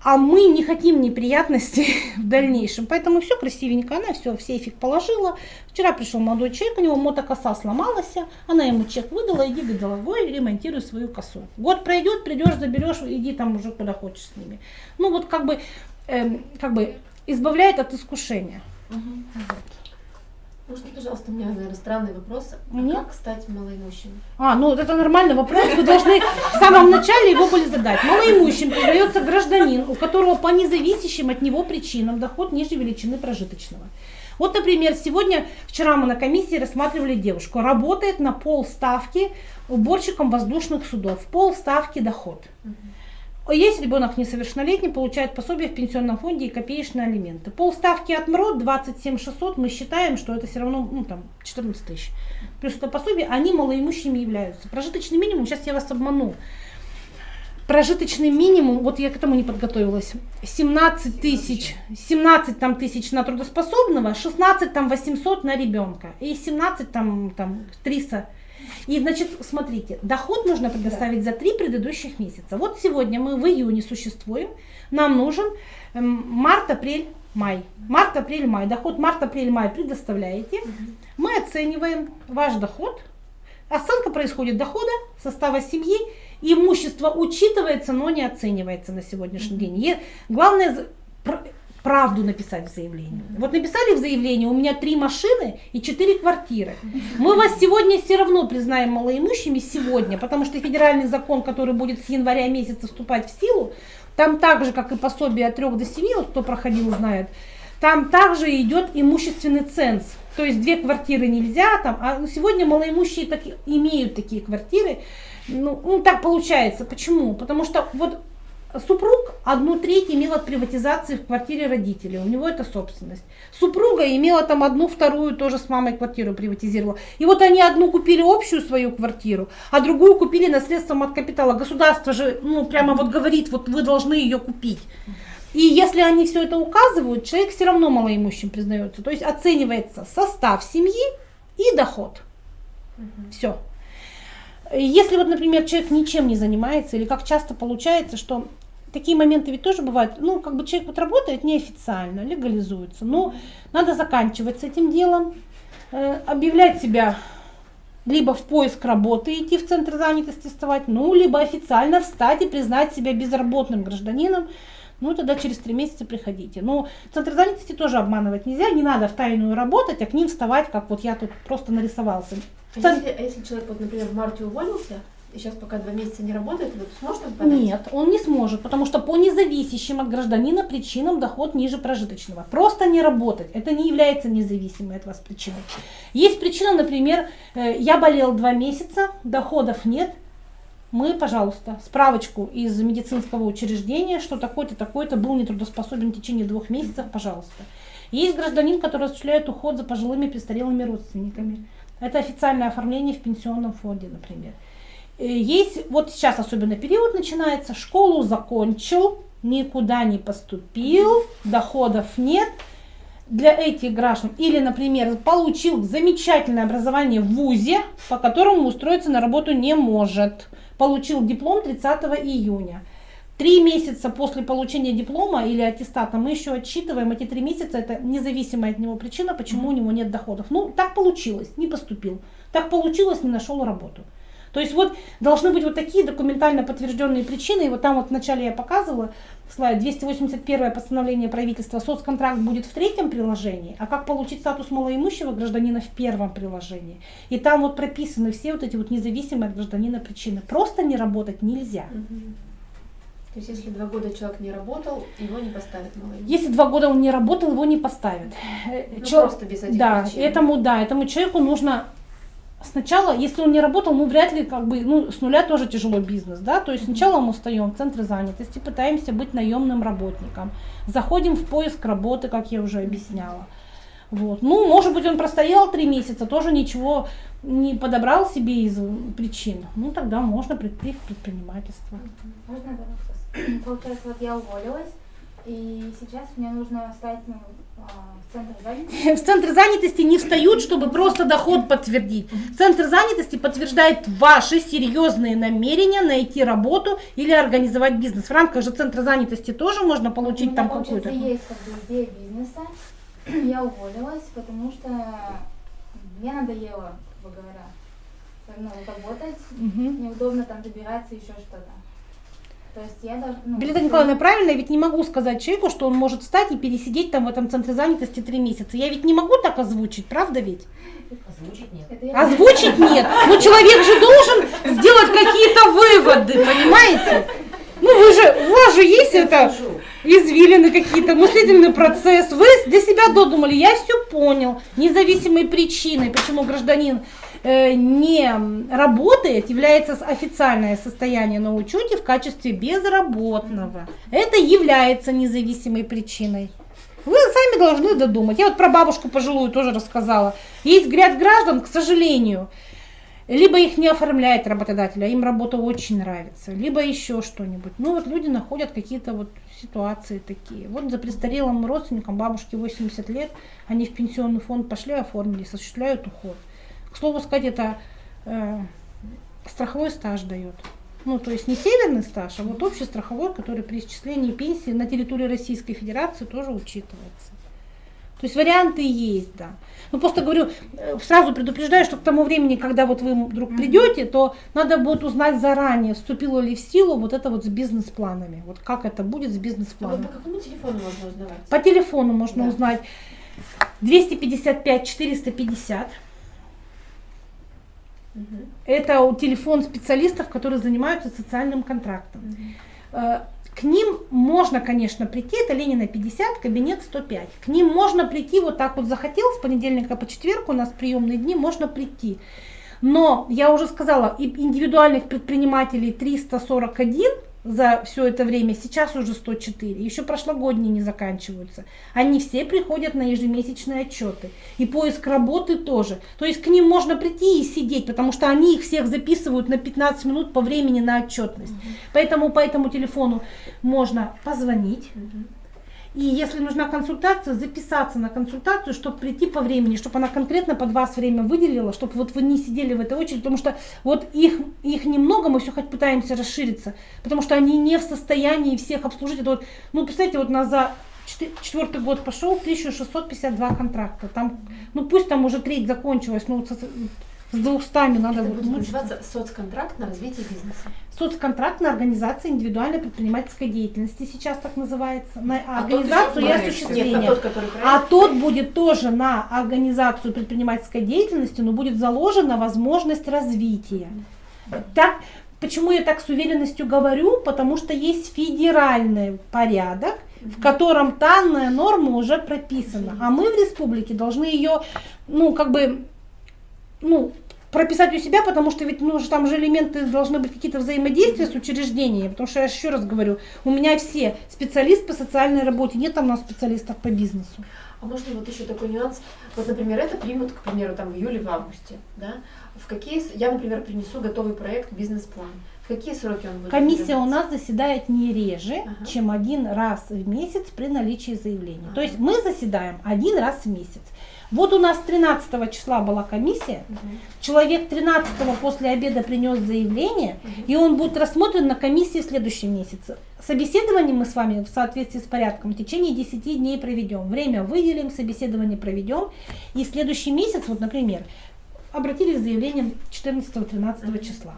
А мы не хотим неприятностей в дальнейшем. Поэтому все красивенько, она все в сейфик положила. Вчера пришел молодой человек, у него мотокоса сломалась, она ему чек выдала, иди к деловой, ремонтируй свою косу. Год пройдет, придешь, заберешь, иди там уже куда хочешь с ними. Ну вот как бы избавляет от искушения. Можно тоже пожалуйста, у меня, наверное, странный вопрос. Нет. Как стать малоимущим? Ну это нормальный вопрос, вы должны в самом начале его были задать. Малоимущим признается гражданин, у которого по независящим от него причинам доход ниже величины прожиточного. Вот, например, вчера мы на комиссии рассматривали девушку, работает на полставки уборщиком воздушных судов, полставки доход. Есть ребенок несовершеннолетний, получает пособие в пенсионном фонде и копеечные алименты. Полставки от МРОД 27 600, мы считаем, что это все равно 14 тысяч. Плюс это пособие, они малоимущими являются. Прожиточный минимум, сейчас я вас обману. Прожиточный минимум, вот я к этому не подготовилась, 17 тысяч на трудоспособного, 16 800 на ребенка и 17 300. И, значит, смотрите, доход нужно предоставить за 3 предыдущих месяца. Вот сегодня мы в июне существуем, нам нужен март, апрель, май. Март, апрель, май. Доход март, апрель, май предоставляете. Мы оцениваем ваш доход. Оценка происходит дохода, состава семьи. Имущество учитывается, но не оценивается на сегодняшний день. Главное правду написать в заявлении. Вот написали в заявлении, у меня 3 машины и 4 квартиры. Мы вас сегодня все равно признаем малоимущими сегодня, потому что федеральный закон, который будет с января месяца вступать в силу, там так же, как и пособие от 3 до 7, вот кто проходил, знает, там также идет имущественный ценз. То есть 2 квартиры нельзя, а сегодня малоимущие имеют такие квартиры. Так получается. Почему? Потому что вот супруг 1/3 имел от приватизации в квартире родителей, у него это собственность. Супруга имела 1/2 тоже с мамой квартиру приватизировала. И вот они одну купили общую свою квартиру, а другую купили наследством от капитала. Государство же прямо вот говорит, вот вы должны ее купить. И если они все это указывают, человек все равно малоимущим признается. То есть оценивается состав семьи и доход. Все. Если вот, например, человек ничем не занимается, или как часто получается, что такие моменты ведь тоже бывают, человек вот работает неофициально, легализуется, но надо заканчивать с этим делом, объявлять себя либо в поиск работы, идти в центр занятости вставать, либо официально встать и признать себя безработным гражданином, тогда через 3 месяца приходите. Но центр занятости тоже обманывать нельзя, не надо в тайную работать, а к ним вставать, как вот я тут просто нарисовался. Если человек, вот, например, в марте уволился, и сейчас пока 2 месяца не работает, вот сможет он подать? Нет, он не сможет, потому что по независящим от гражданина причинам доход ниже прожиточного. Просто не работать, это не является независимой от вас причиной. Есть причина, например, я болел 2 месяца, доходов нет, мы, пожалуйста, справочку из медицинского учреждения, что такой-то, такой-то был нетрудоспособен в течение 2 месяцев, пожалуйста. Есть гражданин, который осуществляет уход за пожилыми престарелыми родственниками. Это официальное оформление в пенсионном фонде, например. Есть, вот сейчас особенно период начинается, школу закончил, никуда не поступил, доходов нет. Для этих граждан, или, например, получил замечательное образование в ВУЗе, по которому устроиться на работу не может. Получил диплом 30 июня. 3 месяца после получения диплома или аттестата мы еще отсчитываем, эти 3 месяца это независимая от него причина, почему у него нет доходов. Так получилось, не поступил. Так получилось, не нашел работу. То есть вот должны быть вот такие документально подтвержденные причины. И вот там вот вначале я показывала слайд 281 постановление правительства, соцконтракт будет в 3-м приложении, а как получить статус малоимущего гражданина в 1-м приложении. И там вот прописаны все вот эти вот независимые от гражданина причины. Просто не работать нельзя. То есть если 2 года человек не работал, его не поставят малоимущим? Если 2 года он не работал, его не поставят. Просто без этих причин. Этому человеку нужно сначала, если он не работал, вряд ли с нуля тоже тяжело бизнес, да, то есть сначала мы встаем в центре занятости, пытаемся быть наемным работником, заходим в поиск работы, как я уже объясняла. Вот. Может быть, он простоял 3 месяца, тоже ничего не подобрал себе из причин, тогда можно прийти в предпринимательство. Можно вопрос? Получается, вот я уволилась, и сейчас мне нужно встать в центр занятости. В центр занятости не встают, чтобы просто доход подтвердить. Центр занятости подтверждает ваши серьезные намерения найти работу или организовать бизнес. В рамках же центра занятости тоже можно получить там какую-то. У меня, есть идея бизнеса. Я уволилась, потому что мне надоело, грубо говоря, работать. Неудобно там добираться, еще что-то. То есть я должна... Ну, Виолетта Николаевна, правильно? Я ведь не могу сказать человеку, что он может встать и пересидеть там в этом центре занятости 3 месяца. Я ведь не могу так озвучить, правда ведь? Озвучить нет. это я- Озвучить нет. Но человек же должен сделать какие-то выводы, понимаете? Ну вы же, у вас же есть это извилины какие-то, мыслительный процесс. Вы для себя додумали, я все понял. Независимой причиной, почему гражданин не работает, является официальное состояние на учете в качестве безработного. Это является независимой причиной. Вы сами должны додумать. Я вот про бабушку пожилую тоже рассказала. Есть ряд граждан, к сожалению, либо их не оформляет работодатель, а им работа очень нравится, либо еще что-нибудь. Ну вот люди находят какие-то вот ситуации такие. Вот за престарелым родственником бабушке 80 лет, они в пенсионный фонд пошли, оформились, осуществляют уход. К слову сказать, это страховой стаж дает. Ну, то есть не северный стаж, а вот общий страховой, который при исчислении пенсии на территории Российской Федерации тоже учитывается. То есть варианты есть, да. Ну, просто говорю, сразу предупреждаю, что к тому времени, когда вот вы вдруг придете, то надо будет узнать заранее, вступило ли в силу вот это вот с бизнес-планами. Вот как это будет с А вот бизнес-планом. по какому телефону можно узнавать? По телефону можно Да. узнать 255 450. Мгм. Это телефон специалистов, которые занимаются социальным контрактом. Мгм. К ним можно, конечно, прийти, это Ленина 50, кабинет 105. К ним можно прийти, вот так вот захотел, с понедельника по четверг у нас приемные дни, можно прийти. Но, я уже сказала, индивидуальных предпринимателей 341 за все это время, сейчас уже 104, еще прошлогодние не заканчиваются. Они все приходят на ежемесячные отчеты. И поиск работы тоже. То есть к ним можно прийти и сидеть, потому что они их всех записывают на 15 минут по времени на отчетность. Поэтому по этому телефону можно позвонить. Мгм. И если нужна консультация, записаться на консультацию, чтобы прийти по времени, чтобы она конкретно под вас время выделила, чтобы вот вы не сидели в этой очереди, потому что вот их немного, мы все хоть пытаемся расшириться, потому что они не в состоянии всех обслужить. Это вот, ну, представьте, вот у нас за 4-й год пошел 1652 контракта. Там, ну пусть там уже треть закончилась, но вот с 200 надо Это вот будет мучиться. называться соцконтракт на развитие бизнеса. Соцконтракт на организацию индивидуальной предпринимательской деятельности, сейчас так называется, на А тот организацию и еще проект. осуществление. Нет, а тот, который проект. А тот будет тоже на организацию предпринимательской деятельности, но будет заложена возможность развития. Так, почему я так с уверенностью говорю? Потому что есть федеральный порядок, в котором данная норма уже прописана. А мы в республике должны ее, ну, как бы, ну, прописать у себя, потому что ведь ну, там же элементы должны быть какие-то взаимодействия с учреждениями, потому что я еще раз говорю, у меня все специалисты по социальной работе, нет там у нас специалистов по бизнесу. А можно вот еще такой нюанс? Вот, например, это примут, к примеру, там в июле, в августе, да? Я, например, принесу готовый проект, бизнес-план. В какие сроки он будет? Комиссия у выдаваться? нас заседает не реже, Ага. чем 1 раз в месяц при наличии заявления. То есть мы заседаем 1 раз в месяц. Вот у нас 13 числа была комиссия, Мгм. человек 13 после обеда принес заявление, и он будет рассмотрен на комиссии в следующем месяце. Собеседование мы с вами в соответствии с порядком в течение 10 дней проведем. Время выделим, собеседование проведем. И в следующий месяц, вот, например, обратились с заявлением 14-13 числа.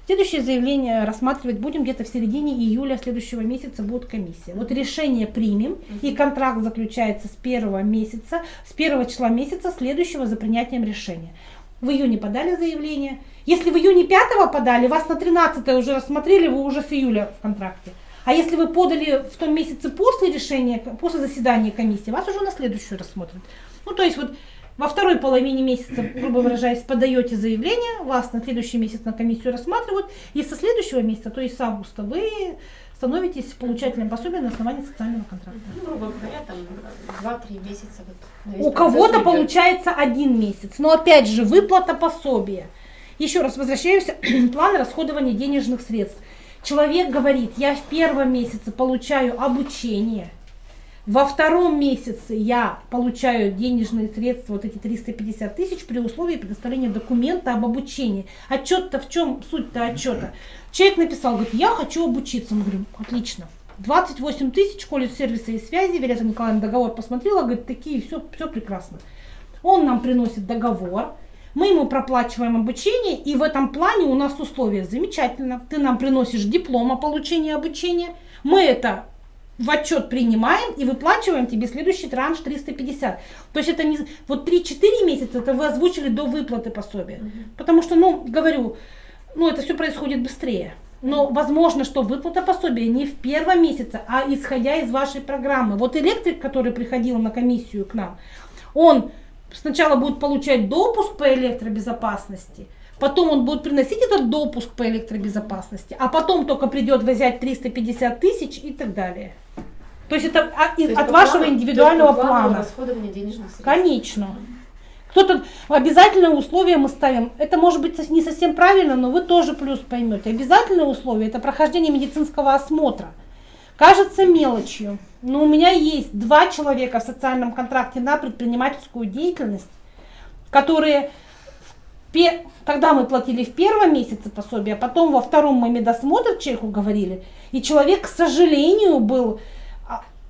Следующее заявление рассматривать будем где-то в середине июля следующего месяца будет комиссия. Вот решение примем, и контракт заключается с 1 месяца, с 1 числа месяца следующего за принятием решения. В июне подали заявление. Если в июне 5 подали, вас на 13 уже рассмотрели, вы уже с июля в контракте. А если вы подали в том месяце после решения, после заседания комиссии, вас уже на следующую рассмотрят. Ну, то есть вот во второй половине месяца, грубо выражаясь, подаете заявление, вас на следующий месяц на комиссию рассматривают, и со следующего месяца, то есть с августа, вы становитесь получателем пособия на основании социального контракта. Ну, грубо говоря, там 2-3 месяца. Вот, на весь У процесс кого-то уйдет. получается 1 месяц, но опять же выплата пособия. Еще раз возвращаемся к плану расходования денежных средств. Человек говорит, я в 1 месяце получаю обучение, во 2 месяце я получаю денежные средства, вот эти 350 тысяч, при условии предоставления документа об обучении. Отчет-то в чем суть-то отчета? Человек написал, говорит, я хочу обучиться. Мы говорим, отлично. 28 тысяч, колледж сервиса и связи, Виолетта Николаевна договор посмотрела, говорит, такие, все прекрасно. Он нам приносит договор, Мы ему проплачиваем обучение, и в этом плане у нас условия замечательно. Ты нам приносишь диплом о получении обучения, мы это в отчет принимаем и выплачиваем тебе следующий транш 350. То есть это не вот 3-4 месяца, это вы озвучили до выплаты пособия. Потому что, говорю, это все происходит быстрее. Но возможно, что выплата пособия не в первом месяце, а исходя из вашей программы. Вот электрик, который приходил на комиссию к нам, он сначала будет получать допуск по электробезопасности, потом он будет приносить этот допуск по электробезопасности, а потом только придет взять 350 тысяч и так далее. То есть это от вашего индивидуального плана. Расходования денежных средств. Конечно. Кто-то обязательное условие мы ставим. Это может быть не совсем правильно, но вы тоже плюс поймете. Обязательное условие — это прохождение медицинского осмотра. Кажется мелочью, но у меня есть 2 человека в социальном контракте на предпринимательскую деятельность, которые, когда мы платили в первом месяце пособие, а потом во втором мы медосмотр человеку говорили, и человек, к сожалению,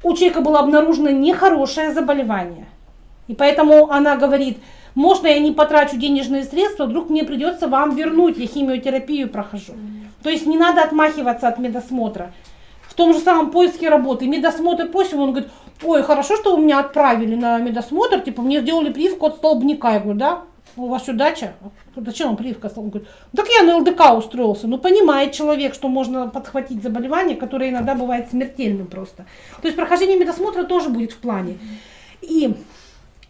у человека было обнаружено нехорошее заболевание. И поэтому она говорит: можно я не потрачу денежные средства, вдруг мне придется вам вернуть, я химиотерапию прохожу. То есть не надо отмахиваться от медосмотра. В том же самом поиске работы. Медосмотр просим, он говорит: ой, хорошо, что вы меня отправили на медосмотр, мне сделали прививку от столбняка. Я говорю: да, у вас что, дача? Зачем вам прививка от столбняка? Он говорит: так я на ЛДК устроился. Понимает человек, что можно подхватить заболевание, которое иногда бывает смертельным просто. То есть прохождение медосмотра тоже будет в плане. И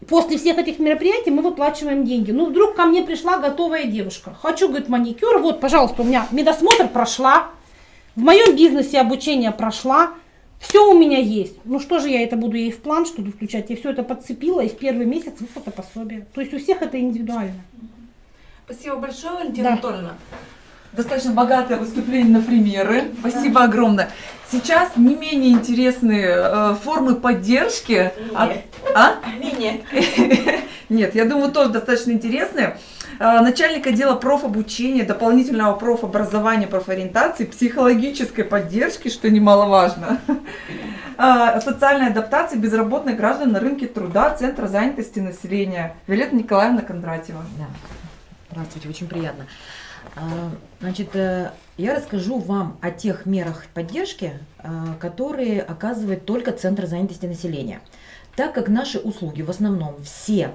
после всех этих мероприятий мы выплачиваем деньги. Вдруг ко мне пришла готовая девушка. Хочу, говорит, маникюр. Вот, пожалуйста, у меня медосмотр прошла. В моем бизнесе обучение прошла. Все у меня есть. Что же я это буду ей в план что-то включать? Я все это подцепила, и в первый месяц выплата пособия. То есть у всех это индивидуально. Спасибо большое, Валентина Анатольевна. Достаточно богатое выступление на примеры. Спасибо огромное. Сейчас не менее интересные формы поддержки. Нет, я думаю, тоже достаточно интересные. Начальник отдела профобучения, дополнительного профобразования, профориентации, психологической поддержки, что немаловажно. Социальной адаптации безработных граждан на рынке труда Центра занятости населения. Виолетта Николаевна Кондратьева. Да. Здравствуйте, очень приятно. Значит, я расскажу вам о тех мерах поддержки, которые оказывает только Центр занятости населения. Так как наши услуги в основном все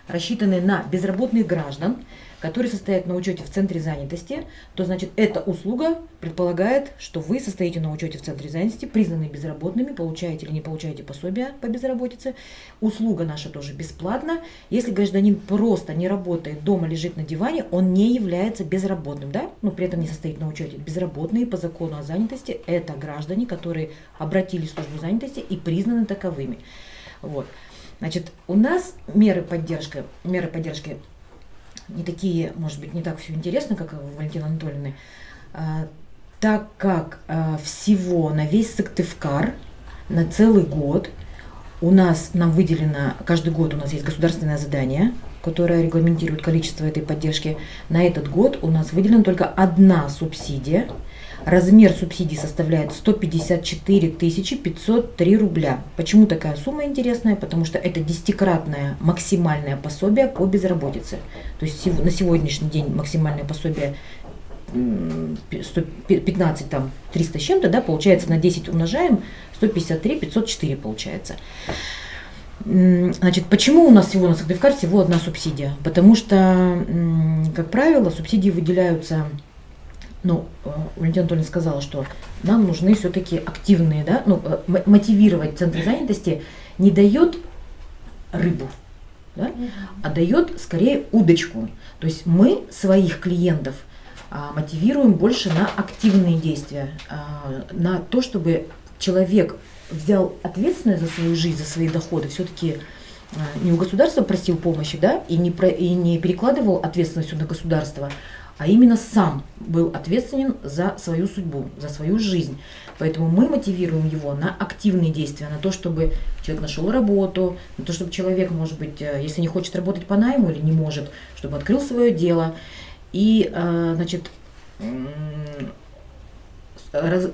рассчитаны на безработных граждан, которые состоят на учете в Центре занятости, то значит эта услуга предполагает, что вы состоите на учете в Центре занятости, признаны безработными, получаете или не получаете пособие по безработице. Услуга наша тоже бесплатна. Если гражданин просто не работает, дома лежит на диване, он не является безработным, да? Но при этом не состоит на учете. Безработные по закону о занятости – это граждане, которые обратились в службу занятости и признаны таковыми. Вот. Значит, у нас меры поддержки не такие, может быть, не так все интересно, как у Валентины Анатольевны, так как всего на весь Сыктывкар на целый год нам выделено, каждый год у нас есть государственное задание, которое регламентирует количество этой поддержки. На этот год у нас выделена только одна субсидия. Размер субсидии составляет 154 503 рубля. Почему такая сумма интересная? Потому что это 10-кратное максимальное пособие по безработице. То есть на сегодняшний день максимальное пособие 15, 300 с чем-то, да, получается на 10 умножаем, 153 504 получается. Значит, почему у нас всего на Сыктывкар всего одна субсидия? Потому что, как правило, субсидии выделяются... Валентина Анатольевна сказала, что нам нужны все-таки активные, да, мотивировать Центр занятости не дает рыбу, да, а дает скорее удочку. То есть мы своих клиентов мотивируем больше на активные действия, на то, чтобы человек взял ответственность за свою жизнь, за свои доходы, все-таки не у государства просил помощи, да, и не перекладывал ответственность на государство, а именно сам был ответственен за свою судьбу, за свою жизнь. Поэтому мы мотивируем его на активные действия, на то, чтобы человек нашел работу, на то, чтобы человек, может быть, если не хочет работать по найму или не может, чтобы открыл свое дело. И, значит,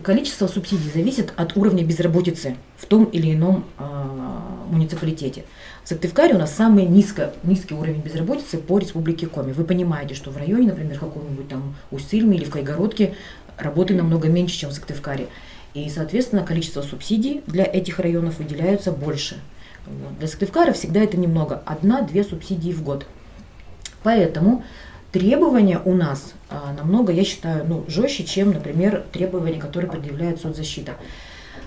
количество субсидий зависит от уровня безработицы в том или ином муниципалитете. В Сыктывкаре у нас самый низкий уровень безработицы по республике Коми. Вы понимаете, что в районе, например, каком-нибудь там Усть-Ильме или в Кайгородке работы намного меньше, чем в Сыктывкаре. И, соответственно, количество субсидий для этих районов выделяется больше. Вот. Для Сыктывкара всегда это немного, 1-2 субсидии в год. Поэтому требования у нас намного, я считаю, жестче, чем, например, требования, которые предъявляет соцзащита.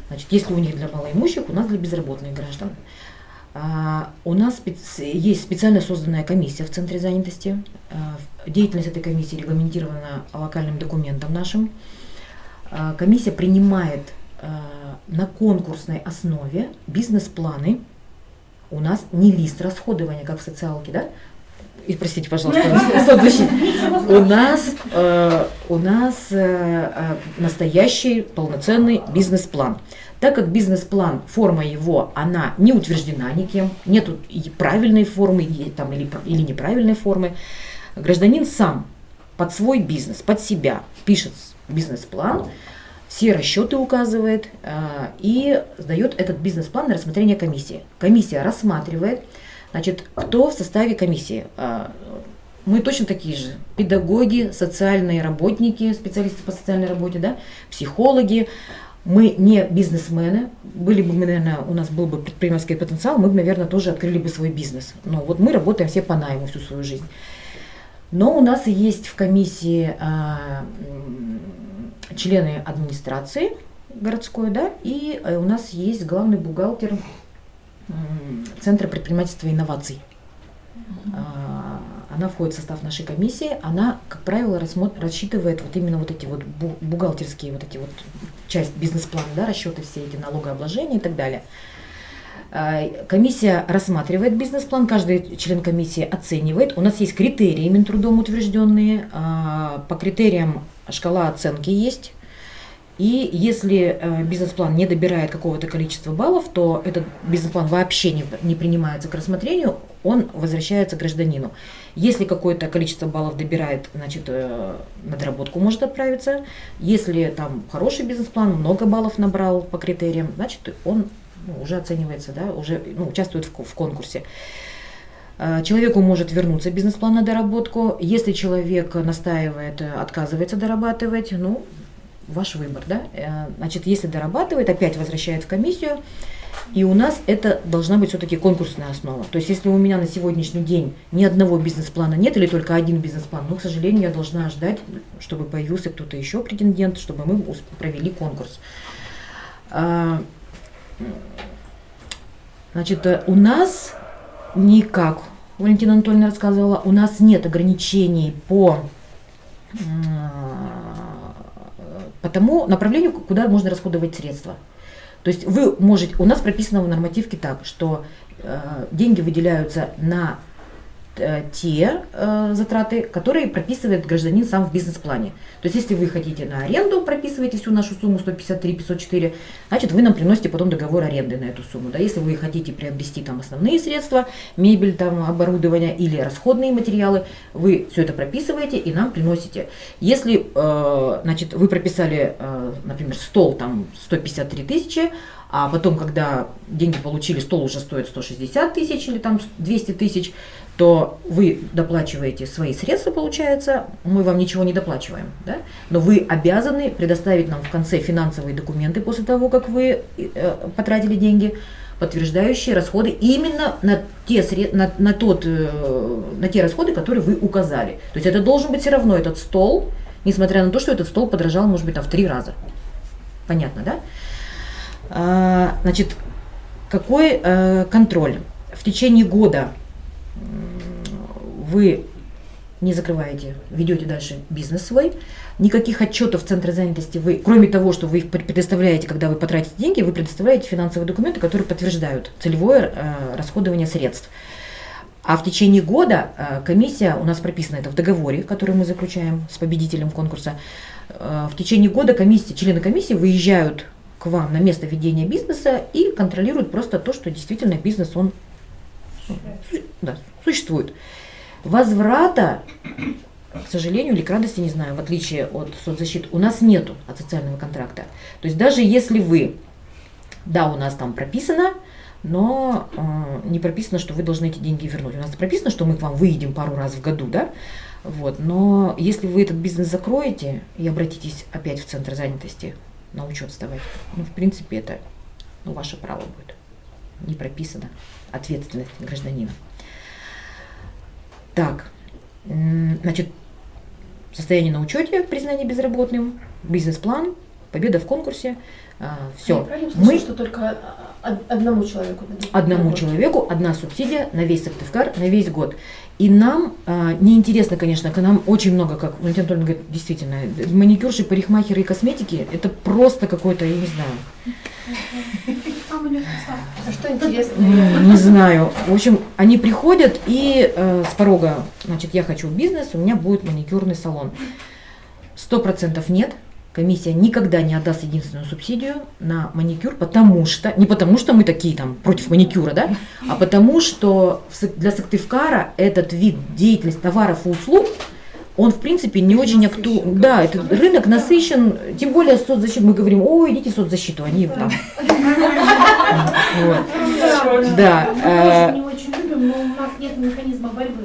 Значит, если у них для малоимущих, у нас для безработных граждан. У нас есть специально созданная комиссия в Центре занятости. Деятельность этой комиссии регламентирована локальным документом нашим. Комиссия принимает на конкурсной основе бизнес-планы. У нас не лист расходования, как в социалке, да? И простите, пожалуйста, соцзащита. У нас настоящий полноценный бизнес-план. Так как бизнес-план, форма его, она не утверждена никем, нету правильной формы или неправильной формы, гражданин сам под свой бизнес, под себя пишет бизнес-план, все расчеты указывает и сдает этот бизнес-план на рассмотрение комиссии. Комиссия рассматривает, значит, кто в составе комиссии. Мы точно такие же: педагоги, социальные работники, специалисты по социальной работе, да, психологи. Мы не бизнесмены, были бы мы, наверное, у нас был бы предпринимательский потенциал, мы бы, наверное, тоже открыли бы свой бизнес. Но вот мы работаем все по найму всю свою жизнь. Но у нас есть в комиссии члены администрации городской, да, и у нас есть главный бухгалтер Центра предпринимательства и инноваций. Она входит в состав нашей комиссии, она, как правило, рассчитывает вот именно вот эти вот бухгалтерские, вот эти вот часть бизнес-плана, да, расчеты все эти налогообложения и так далее. Комиссия рассматривает бизнес-план, каждый член комиссии оценивает. У нас есть критерии Минтрудом утвержденные, по критериям шкала оценки есть. И если бизнес-план не добирает какого-то количества баллов, то этот бизнес-план вообще не принимается к рассмотрению, он возвращается гражданину. Если какое-то количество баллов добирает, значит, на доработку может отправиться. Если там хороший бизнес-план, много баллов набрал по критериям, значит, он уже оценивается, да, уже участвует в конкурсе. Человеку может вернуться бизнес-план на доработку. Если человек настаивает, отказывается дорабатывать, ваш выбор, да. Значит, если дорабатывает, опять возвращает в комиссию, и у нас это должна быть все-таки конкурсная основа. То есть, если у меня на сегодняшний день ни одного бизнес-плана нет, или только один бизнес-план, к сожалению, я должна ждать, чтобы появился кто-то еще претендент, чтобы мы провели конкурс. Значит, у нас никак, Валентина Анатольевна рассказывала, у нас нет ограничений по тому направлению, куда можно расходовать средства. То есть вы можете, у нас прописано в нормативке так, что деньги выделяются на те затраты, которые прописывает гражданин сам в бизнес-плане. То есть если вы хотите на аренду, прописываете всю нашу сумму 153 504, значит вы нам приносите потом договор аренды на эту сумму. Да? Если вы хотите приобрести там основные средства, мебель, там, оборудование или расходные материалы, вы все это прописываете и нам приносите. Если значит, вы прописали, например, стол там 153 тысячи, а потом, когда деньги получили, стол уже стоит 160 тысяч или там 200 тысяч, то вы доплачиваете свои средства, получается, мы вам ничего не доплачиваем, да? Но вы обязаны предоставить нам в конце финансовые документы после того, как вы потратили деньги, подтверждающие расходы именно на те расходы, которые вы указали. То есть это должен быть все равно этот стол, несмотря на то, что этот стол подорожал, может быть, там в 3 раза. Понятно, да? Значит, какой контроль? В течение года вы не закрываете, ведете дальше бизнес свой. Никаких отчетов в Центре занятости вы, кроме того, что вы их предоставляете, когда вы потратите деньги, вы предоставляете финансовые документы, которые подтверждают целевое расходование средств. А в течение года комиссия, у нас прописано это в договоре, который мы заключаем с победителем конкурса, в течение года члены комиссии выезжают к вам на место ведения бизнеса и контролируют просто то, что действительно бизнес, он существует. Возврата, к сожалению или к радости, не знаю, в отличие от соцзащиты, у нас нету от социального контракта. То есть даже если вы, да, у нас там прописано, но не прописано, что вы должны эти деньги вернуть. У нас прописано, что мы к вам выедем пару раз в году, да? Вот. Но если вы этот бизнес закроете и обратитесь опять в центр занятости на учет вставать, ну, в принципе, это ваше право будет. Не прописано ответственность гражданина. Так, значит, состояние на учете, признание безработным, бизнес-план, победа в конкурсе, все. Мы что только одному человеку дадут. Одному человеку одна субсидия на весь Сыктывкар, на весь год. И нам неинтересно, конечно, к нам очень много, как Валентина Анатольевна говорит, действительно, маникюрши, парикмахеры и косметики, это просто какой-то, я не знаю. А что интересно? Не знаю. В общем, они приходят и с порога, значит, я хочу бизнес, у меня будет маникюрный салон. 100% нет. Комиссия никогда не отдаст единственную субсидию на маникюр, потому что, не потому что мы такие там против маникюра, да, а потому что для Сыктывкара этот вид деятельности товаров и услуг, он в принципе не очень актуален. Да, этот рынок насыщен, тем более соцзащиту. Мы говорим, ой, идите в соцзащиту, они там. Да. Мы не очень любим, но у нас нет механизма борьбы.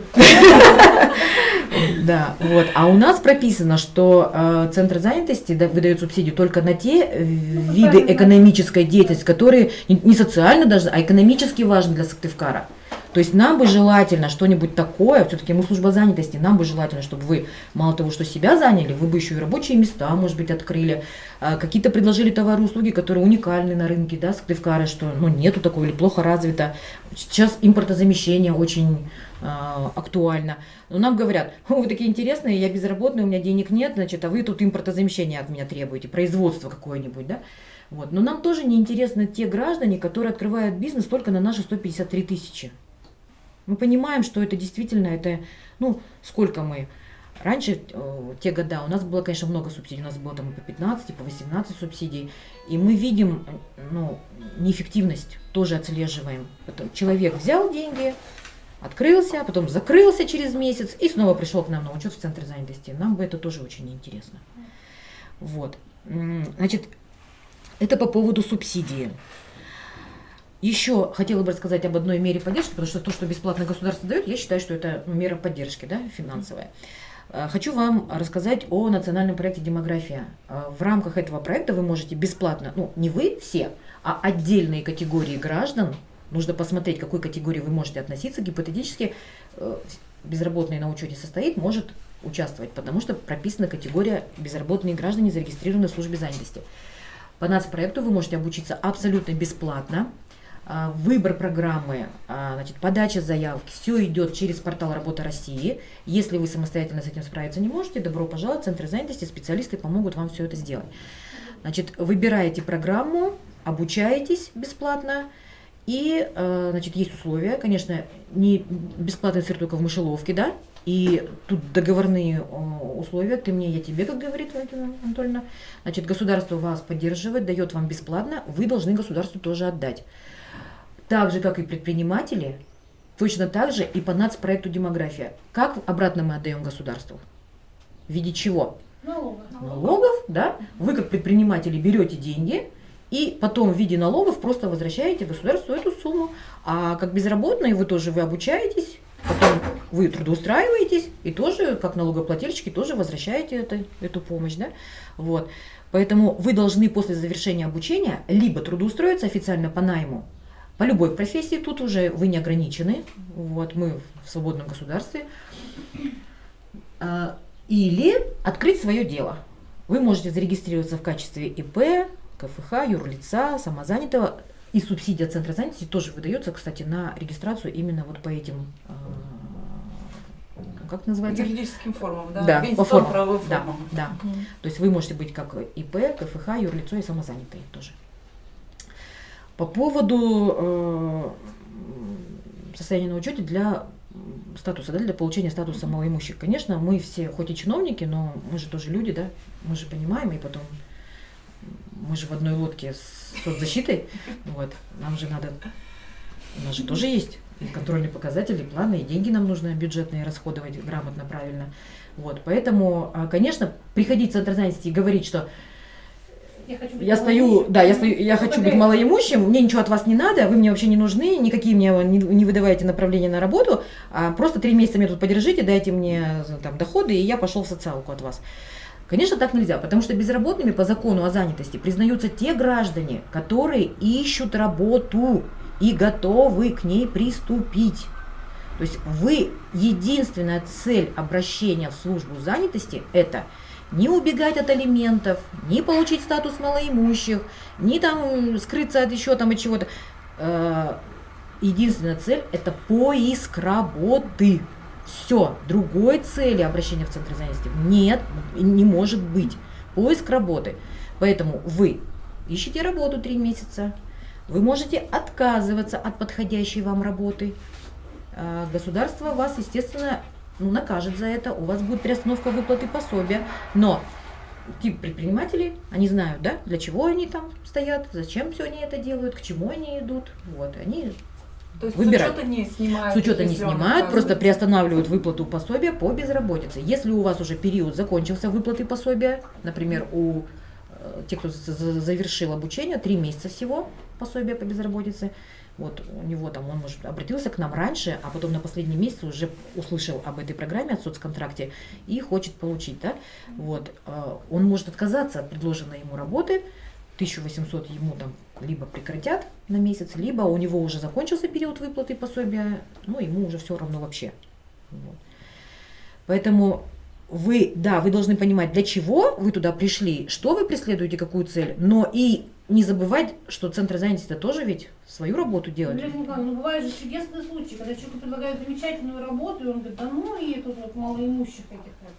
Да, вот. А у нас прописано, что центр занятости выдает субсидию только на те виды экономической деятельности, которые не социально даже, а экономически важны для Сыктывкара. То есть нам бы желательно что-нибудь такое, все-таки мы служба занятости, нам бы желательно, чтобы вы мало того, что себя заняли, вы бы еще и рабочие места, может быть, открыли, какие-то предложили товары и услуги, которые уникальны на рынке, да, Сыктывкара, что нету такого или плохо развито. Сейчас импортозамещение очень актуально. Но нам говорят, вы такие интересные, я безработный, у меня денег нет, значит, а вы тут импортозамещение от меня требуете, производство какое-нибудь, да. Вот. Но нам тоже не интересны те граждане, которые открывают бизнес только на наши 153 тысячи. Мы понимаем, что это действительно, это, сколько мы, раньше, те года, у нас было, конечно, много субсидий, у нас было там и по 15, и по 18 субсидий, и мы видим, неэффективность, тоже отслеживаем. Потом человек взял деньги, открылся, потом закрылся через месяц и снова пришел к нам на учет в центр занятости. Нам бы это тоже очень интересно. Вот. Значит, это по поводу субсидии. Еще хотела бы рассказать об одной мере поддержки, потому что то, что бесплатно государство дает, я считаю, что это мера поддержки, да, финансовая. Хочу вам рассказать о национальном проекте «Демография». В рамках этого проекта вы можете бесплатно, не вы все, а отдельные категории граждан, нужно посмотреть, к какой категории вы можете относиться, гипотетически безработный на учете состоит, может участвовать, потому что прописана категория безработные граждане, зарегистрированные в службе занятости. По нацпроекту вы можете обучиться абсолютно бесплатно. Выбор программы, значит, подача заявки, все идет через портал «Работа России». Если вы самостоятельно с этим справиться не можете, добро пожаловать в центр занятости, специалисты помогут вам все это сделать. Значит, выбираете программу, обучаетесь бесплатно, и, значит, есть условия, конечно, не бесплатный сыр только в мышеловке, да, и тут договорные условия, ты мне, я тебе, как говорит Валентина Анатольевна. Значит, государство вас поддерживает, дает вам бесплатно, вы должны государству тоже отдать. Так же, как и предприниматели, точно так же и по нацпроекту «Демография». Как обратно мы отдаем государству? В виде чего? Налогов, да? Вы как предприниматели берете деньги и потом в виде налогов просто возвращаете государству эту сумму. А как безработные вы обучаетесь, потом вы трудоустраиваетесь и тоже, как налогоплательщики, тоже возвращаете эту помощь, да? Вот. Поэтому вы должны после завершения обучения либо трудоустроиться официально по найму, по любой профессии, тут уже вы не ограничены, вот, мы в свободном государстве, или открыть свое дело. Вы можете зарегистрироваться в качестве ИП, КФХ, юрлица, самозанятого, и субсидия Центра занятости тоже выдается, кстати, на регистрацию именно вот по этим, как называется? Юридическим формам, да? Да, по формам. Правовым Да, формам. да. То есть вы можете быть как ИП, КФХ, юрлицо и самозанятый тоже. По поводу состояния на учете для статуса, да, для получения статуса малоимущих. Конечно, мы все, хоть и чиновники, но мы же тоже люди, да, мы же понимаем, и потом мы же в одной лодке с соцзащитой, вот, нам же надо, у нас же тоже есть и контрольные показатели, планы, и деньги нам нужно бюджетные расходовать грамотно, правильно. Вот, поэтому, конечно, приходить в центр занятости и говорить, что Я хочу быть Я стою, да, я хочу быть ПД. малоимущим, мне ничего от вас не надо, вы мне вообще не нужны, никакие мне не выдавайте направления на работу, а просто 3 месяца меня тут подержите, дайте мне там доходы, и я пошел в социалку от вас. Конечно, так нельзя, потому что безработными по закону о занятости признаются те граждане, которые ищут работу и готовы к ней приступить. То есть единственная цель обращения в службу занятости – это не убегать от алиментов, не получить статус малоимущих, не там скрыться от еще там от чего-то. Единственная цель – это поиск работы. Все, другой цели обращения в центр занятости нет, не может быть. Поиск работы. Поэтому вы ищете работу 3 месяца, вы можете отказываться от подходящей вам работы. Государство вас, естественно, накажет за это, у вас будет приостановка выплаты пособия, но тип предпринимателей, они знают, да, для чего они там стоят, зачем все они это делают, к чему они идут, вот, они То есть выбирают. с учета не снимают. С учета не если он снимают, просто отказывается. приостанавливают выплату пособия по безработице. Если у вас уже период закончился выплаты пособия, например, у тех, кто завершил обучение, 3 месяца всего пособия по безработице, вот у него там, он, может, обратился к нам раньше, а потом на последний месяц уже услышал об этой программе, о соцконтракте и хочет получить, да, вот, он может отказаться от предложенной ему работы, 1800 ему там либо прекратят на месяц, либо у него уже закончился период выплаты пособия, ну, ему уже все равно вообще. Вот. Поэтому вы должны понимать, для чего вы туда пришли, что вы преследуете, какую цель, но и не забывать, что центр занятости тоже ведь свою работу делает. Елена Николаевна, бывают же чудесные случаи, когда человеку предлагают замечательную работу, и он говорит, да ну и тут вот малоимущих этих вот.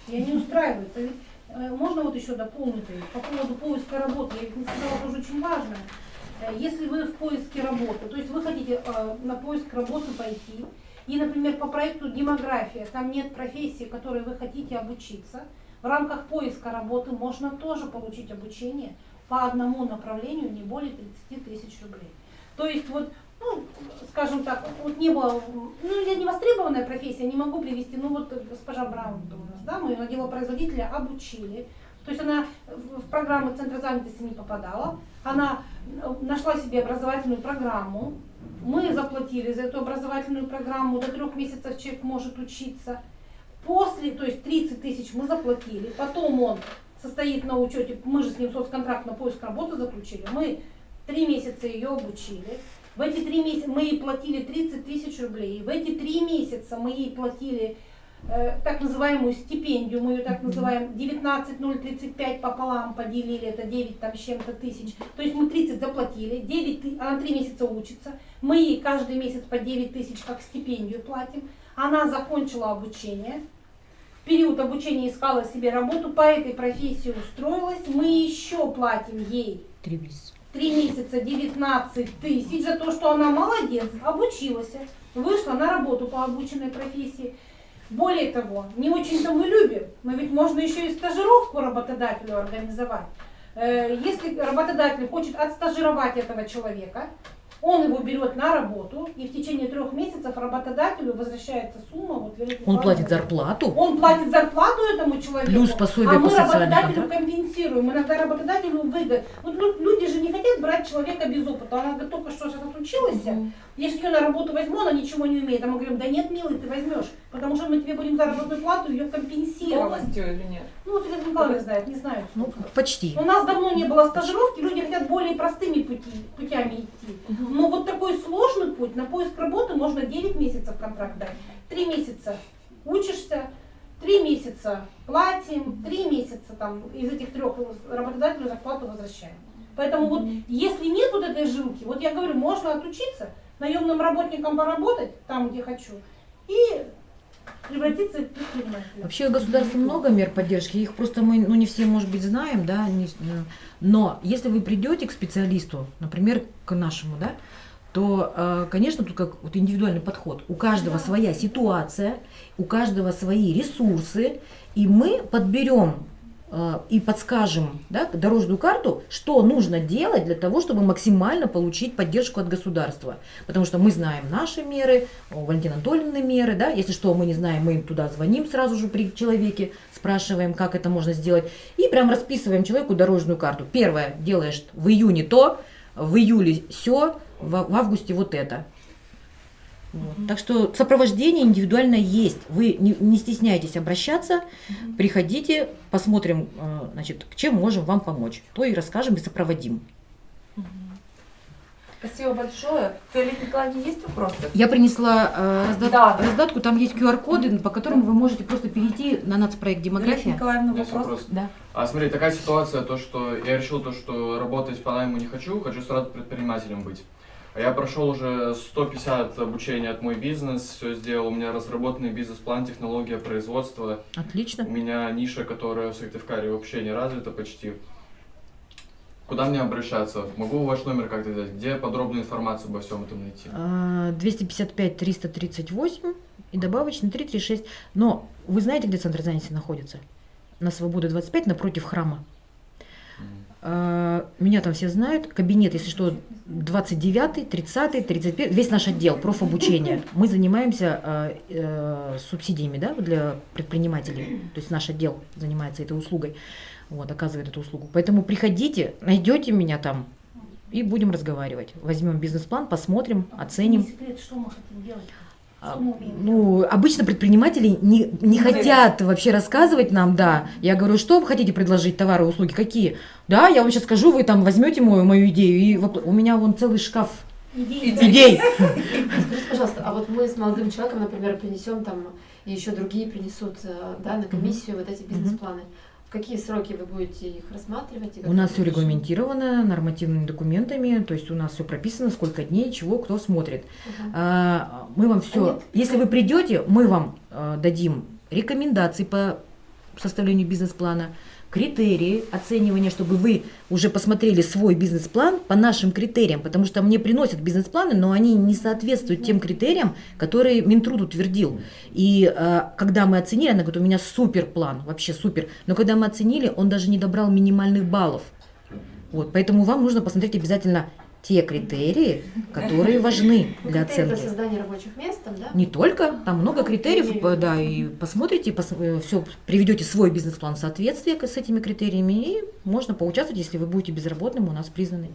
И они устраиваются. Ведь, можно вот еще дополнить по поводу поиска работы, я ведь не сказала, тоже очень важно. Если вы в поиске работы, то есть вы хотите на поиск работы пойти, и, например, по проекту «Демография», там нет профессии, которой вы хотите обучиться, в рамках поиска работы можно тоже получить обучение по одному направлению не более 30 тысяч рублей. То есть вот, ну, скажем так, вот не было, ну, я не востребованная профессия, не могу привести, ну вот госпожа Браун у нас, да, мы ее на делопроизводителя обучили, то есть она в программы Центра занятости не попадала, она нашла себе образовательную программу, мы заплатили за эту образовательную программу, до 3 месяцев человек может учиться, после, то есть 30 тысяч мы заплатили, потом он состоит на учете, мы же с ним соцконтракт на поиск работы заключили, мы 3 месяца ее обучили, в эти 3 месяца мы ей платили 30 тысяч рублей, в эти 3 месяца мы ей платили так называемую стипендию, мы ее так называем 19,035 пополам поделили, это 9 там с чем-то тысяч, то есть мы 30 заплатили, 9, она 3 месяца учится, мы ей каждый месяц по 9 тысяч как стипендию платим, она закончила обучение, в период обучения искала себе работу, по этой профессии устроилась, мы еще платим ей 3 месяца 19 тысяч за то, что она молодец, обучилась, вышла на работу по обученной профессии. Более того, не очень-то мы любим, но ведь можно еще и стажировку работодателю организовать. Если работодатель хочет отстажировать этого человека, он его берет на работу, и в течение 3 месяцев работодателю возвращается сумма. Вот, он платит зарплату? Он платит зарплату этому человеку, плюс пособие а по мы социальному работодателю компенсируем. Иногда работодателю выгодно. Вот люди же не хотят брать человека без опыта. Она говорит, только что сейчас отучилась, если ее на работу возьму, она ничего не умеет. А мы говорим, да нет, милый, ты возьмешь, потому что мы тебе будем заработную плату ее компенсировать. Полностью или нет? Ну, вот Елена Николаевна знает, не знаю. Ну, почти. У нас давно не было стажировки, люди хотят более простыми путями идти. Но вот такой сложный путь, на поиск работы можно 9 месяцев контракт дать. 3 месяца учишься, 3 месяца платим, 3 месяца там, из этих 3 работодателю зарплату возвращаем. Поэтому вот если нет вот этой жилки, вот я говорю, можно отучиться, наемным работником поработать там, где хочу, и превратиться в предпринимателя. Вообще государство много мер поддержки, их просто мы, не все, может быть, знаем, да, но если вы придете к специалисту, например, к нашему, да, то, конечно, тут как вот индивидуальный подход. У каждого своя ситуация, у каждого свои ресурсы, и мы подберем и подскажем, да, дорожную карту, что нужно делать для того, чтобы максимально получить поддержку от государства. Потому что мы знаем наши меры, у Валентины Анатольевны меры, да, если что мы не знаем, мы им туда звоним сразу же при человеке, спрашиваем, как это можно сделать, и прям расписываем человеку дорожную карту. Первое, делаешь в июне то, в июле все, в августе вот это. Вот. Так что сопровождение индивидуально есть. Вы не стесняйтесь обращаться, приходите, посмотрим, значит, чем можем вам помочь. То и расскажем и сопроводим. Спасибо большое. Фиолетта Николаевна, есть вопросы? Я принесла Да. раздатку, там есть QR-коды, по которым вы можете просто перейти на нацпроект Фиолетта «Демография». Николаевна, Есть вопрос? вопрос. Да. А смотри, такая ситуация, то что я решил то, что работать по найму не хочу сразу предпринимателем быть. А я прошел уже 150 обучений от мой бизнес, все сделал, у меня разработанный бизнес-план, технология производства. Отлично. У меня ниша, которая в Сыктывкаре вообще не развита почти. Куда мне обращаться? Могу ваш номер как-то взять? Где подробную информацию обо всем этом найти? 255-338 и добавочный 336. Но вы знаете, где центр занятости находится? На Свободы 25, напротив храма. Меня там все знают. Кабинет, если что, 29, 30, 31. Весь наш отдел профобучения. Мы занимаемся субсидиями, да, для предпринимателей. То есть наш отдел занимается этой услугой. Вот, оказывает эту услугу. Поэтому приходите, найдете меня там и будем разговаривать. Возьмем бизнес-план, посмотрим, оценим. Не секрет, что мы хотим делать? А, Что мы умеем Ну, обычно предприниматели не хотят вообще рассказывать нам, да. Я говорю, что вы хотите предложить, товары, услуги, какие? Да, я вам сейчас скажу, вы там возьмете мою идею, и у меня вон целый шкаф идей. Скажите, пожалуйста, а вот мы с молодым человеком, например, принесем там, и еще другие принесут, да, на комиссию вот эти бизнес-планы. В какие сроки вы будете их рассматривать? У нас все регламентировано нормативными документами, то есть у нас все прописано, сколько дней, чего, кто смотрит. Мы вам все, если вы придете, мы вам дадим рекомендации по составлению бизнес-плана, критерии оценивания, чтобы вы уже посмотрели свой бизнес-план по нашим критериям, потому что мне приносят бизнес-планы, но они не соответствуют тем критериям, которые Минтруд утвердил. И когда мы оценили, она говорит, у меня супер план, вообще супер, но когда мы оценили, он даже не добрал минимальных баллов. Вот, поэтому вам нужно посмотреть обязательно те критерии, которые важны для Критерии оценки. создания рабочих мест, там, да? Не только, там много критериев, да, и посмотрите, все, приведете свой бизнес-план в соответствие с этими критериями, и можно поучаствовать, если вы будете безработным, у нас признаны.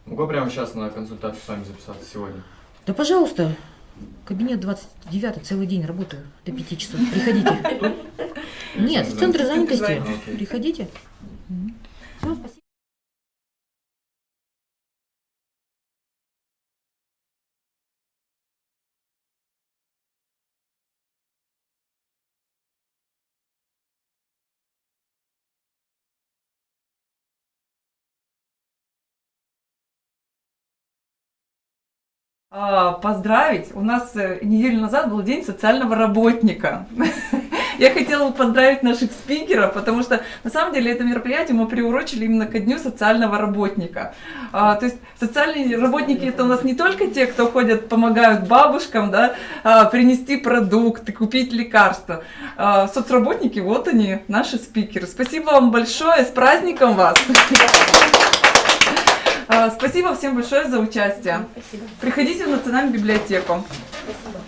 Могу прямо сейчас на консультацию с вами записаться сегодня? Да, пожалуйста, кабинет 29, целый день работаю, до 5 часов, приходите. Нет, в центре занятости, Окей. приходите. Всё, спасибо. Поздравить. У нас неделю назад был День социального работника. Я хотела бы поздравить наших спикеров, потому что на самом деле это мероприятие мы приурочили именно ко Дню социального работника. То есть социальные работники это у нас не только те, кто ходят, помогают бабушкам, да, принести продукты, купить лекарства. Соцработники, вот они, наши спикеры. Спасибо вам большое, с праздником вас! Спасибо всем большое за участие. Спасибо. Приходите в Национальную библиотеку. Спасибо.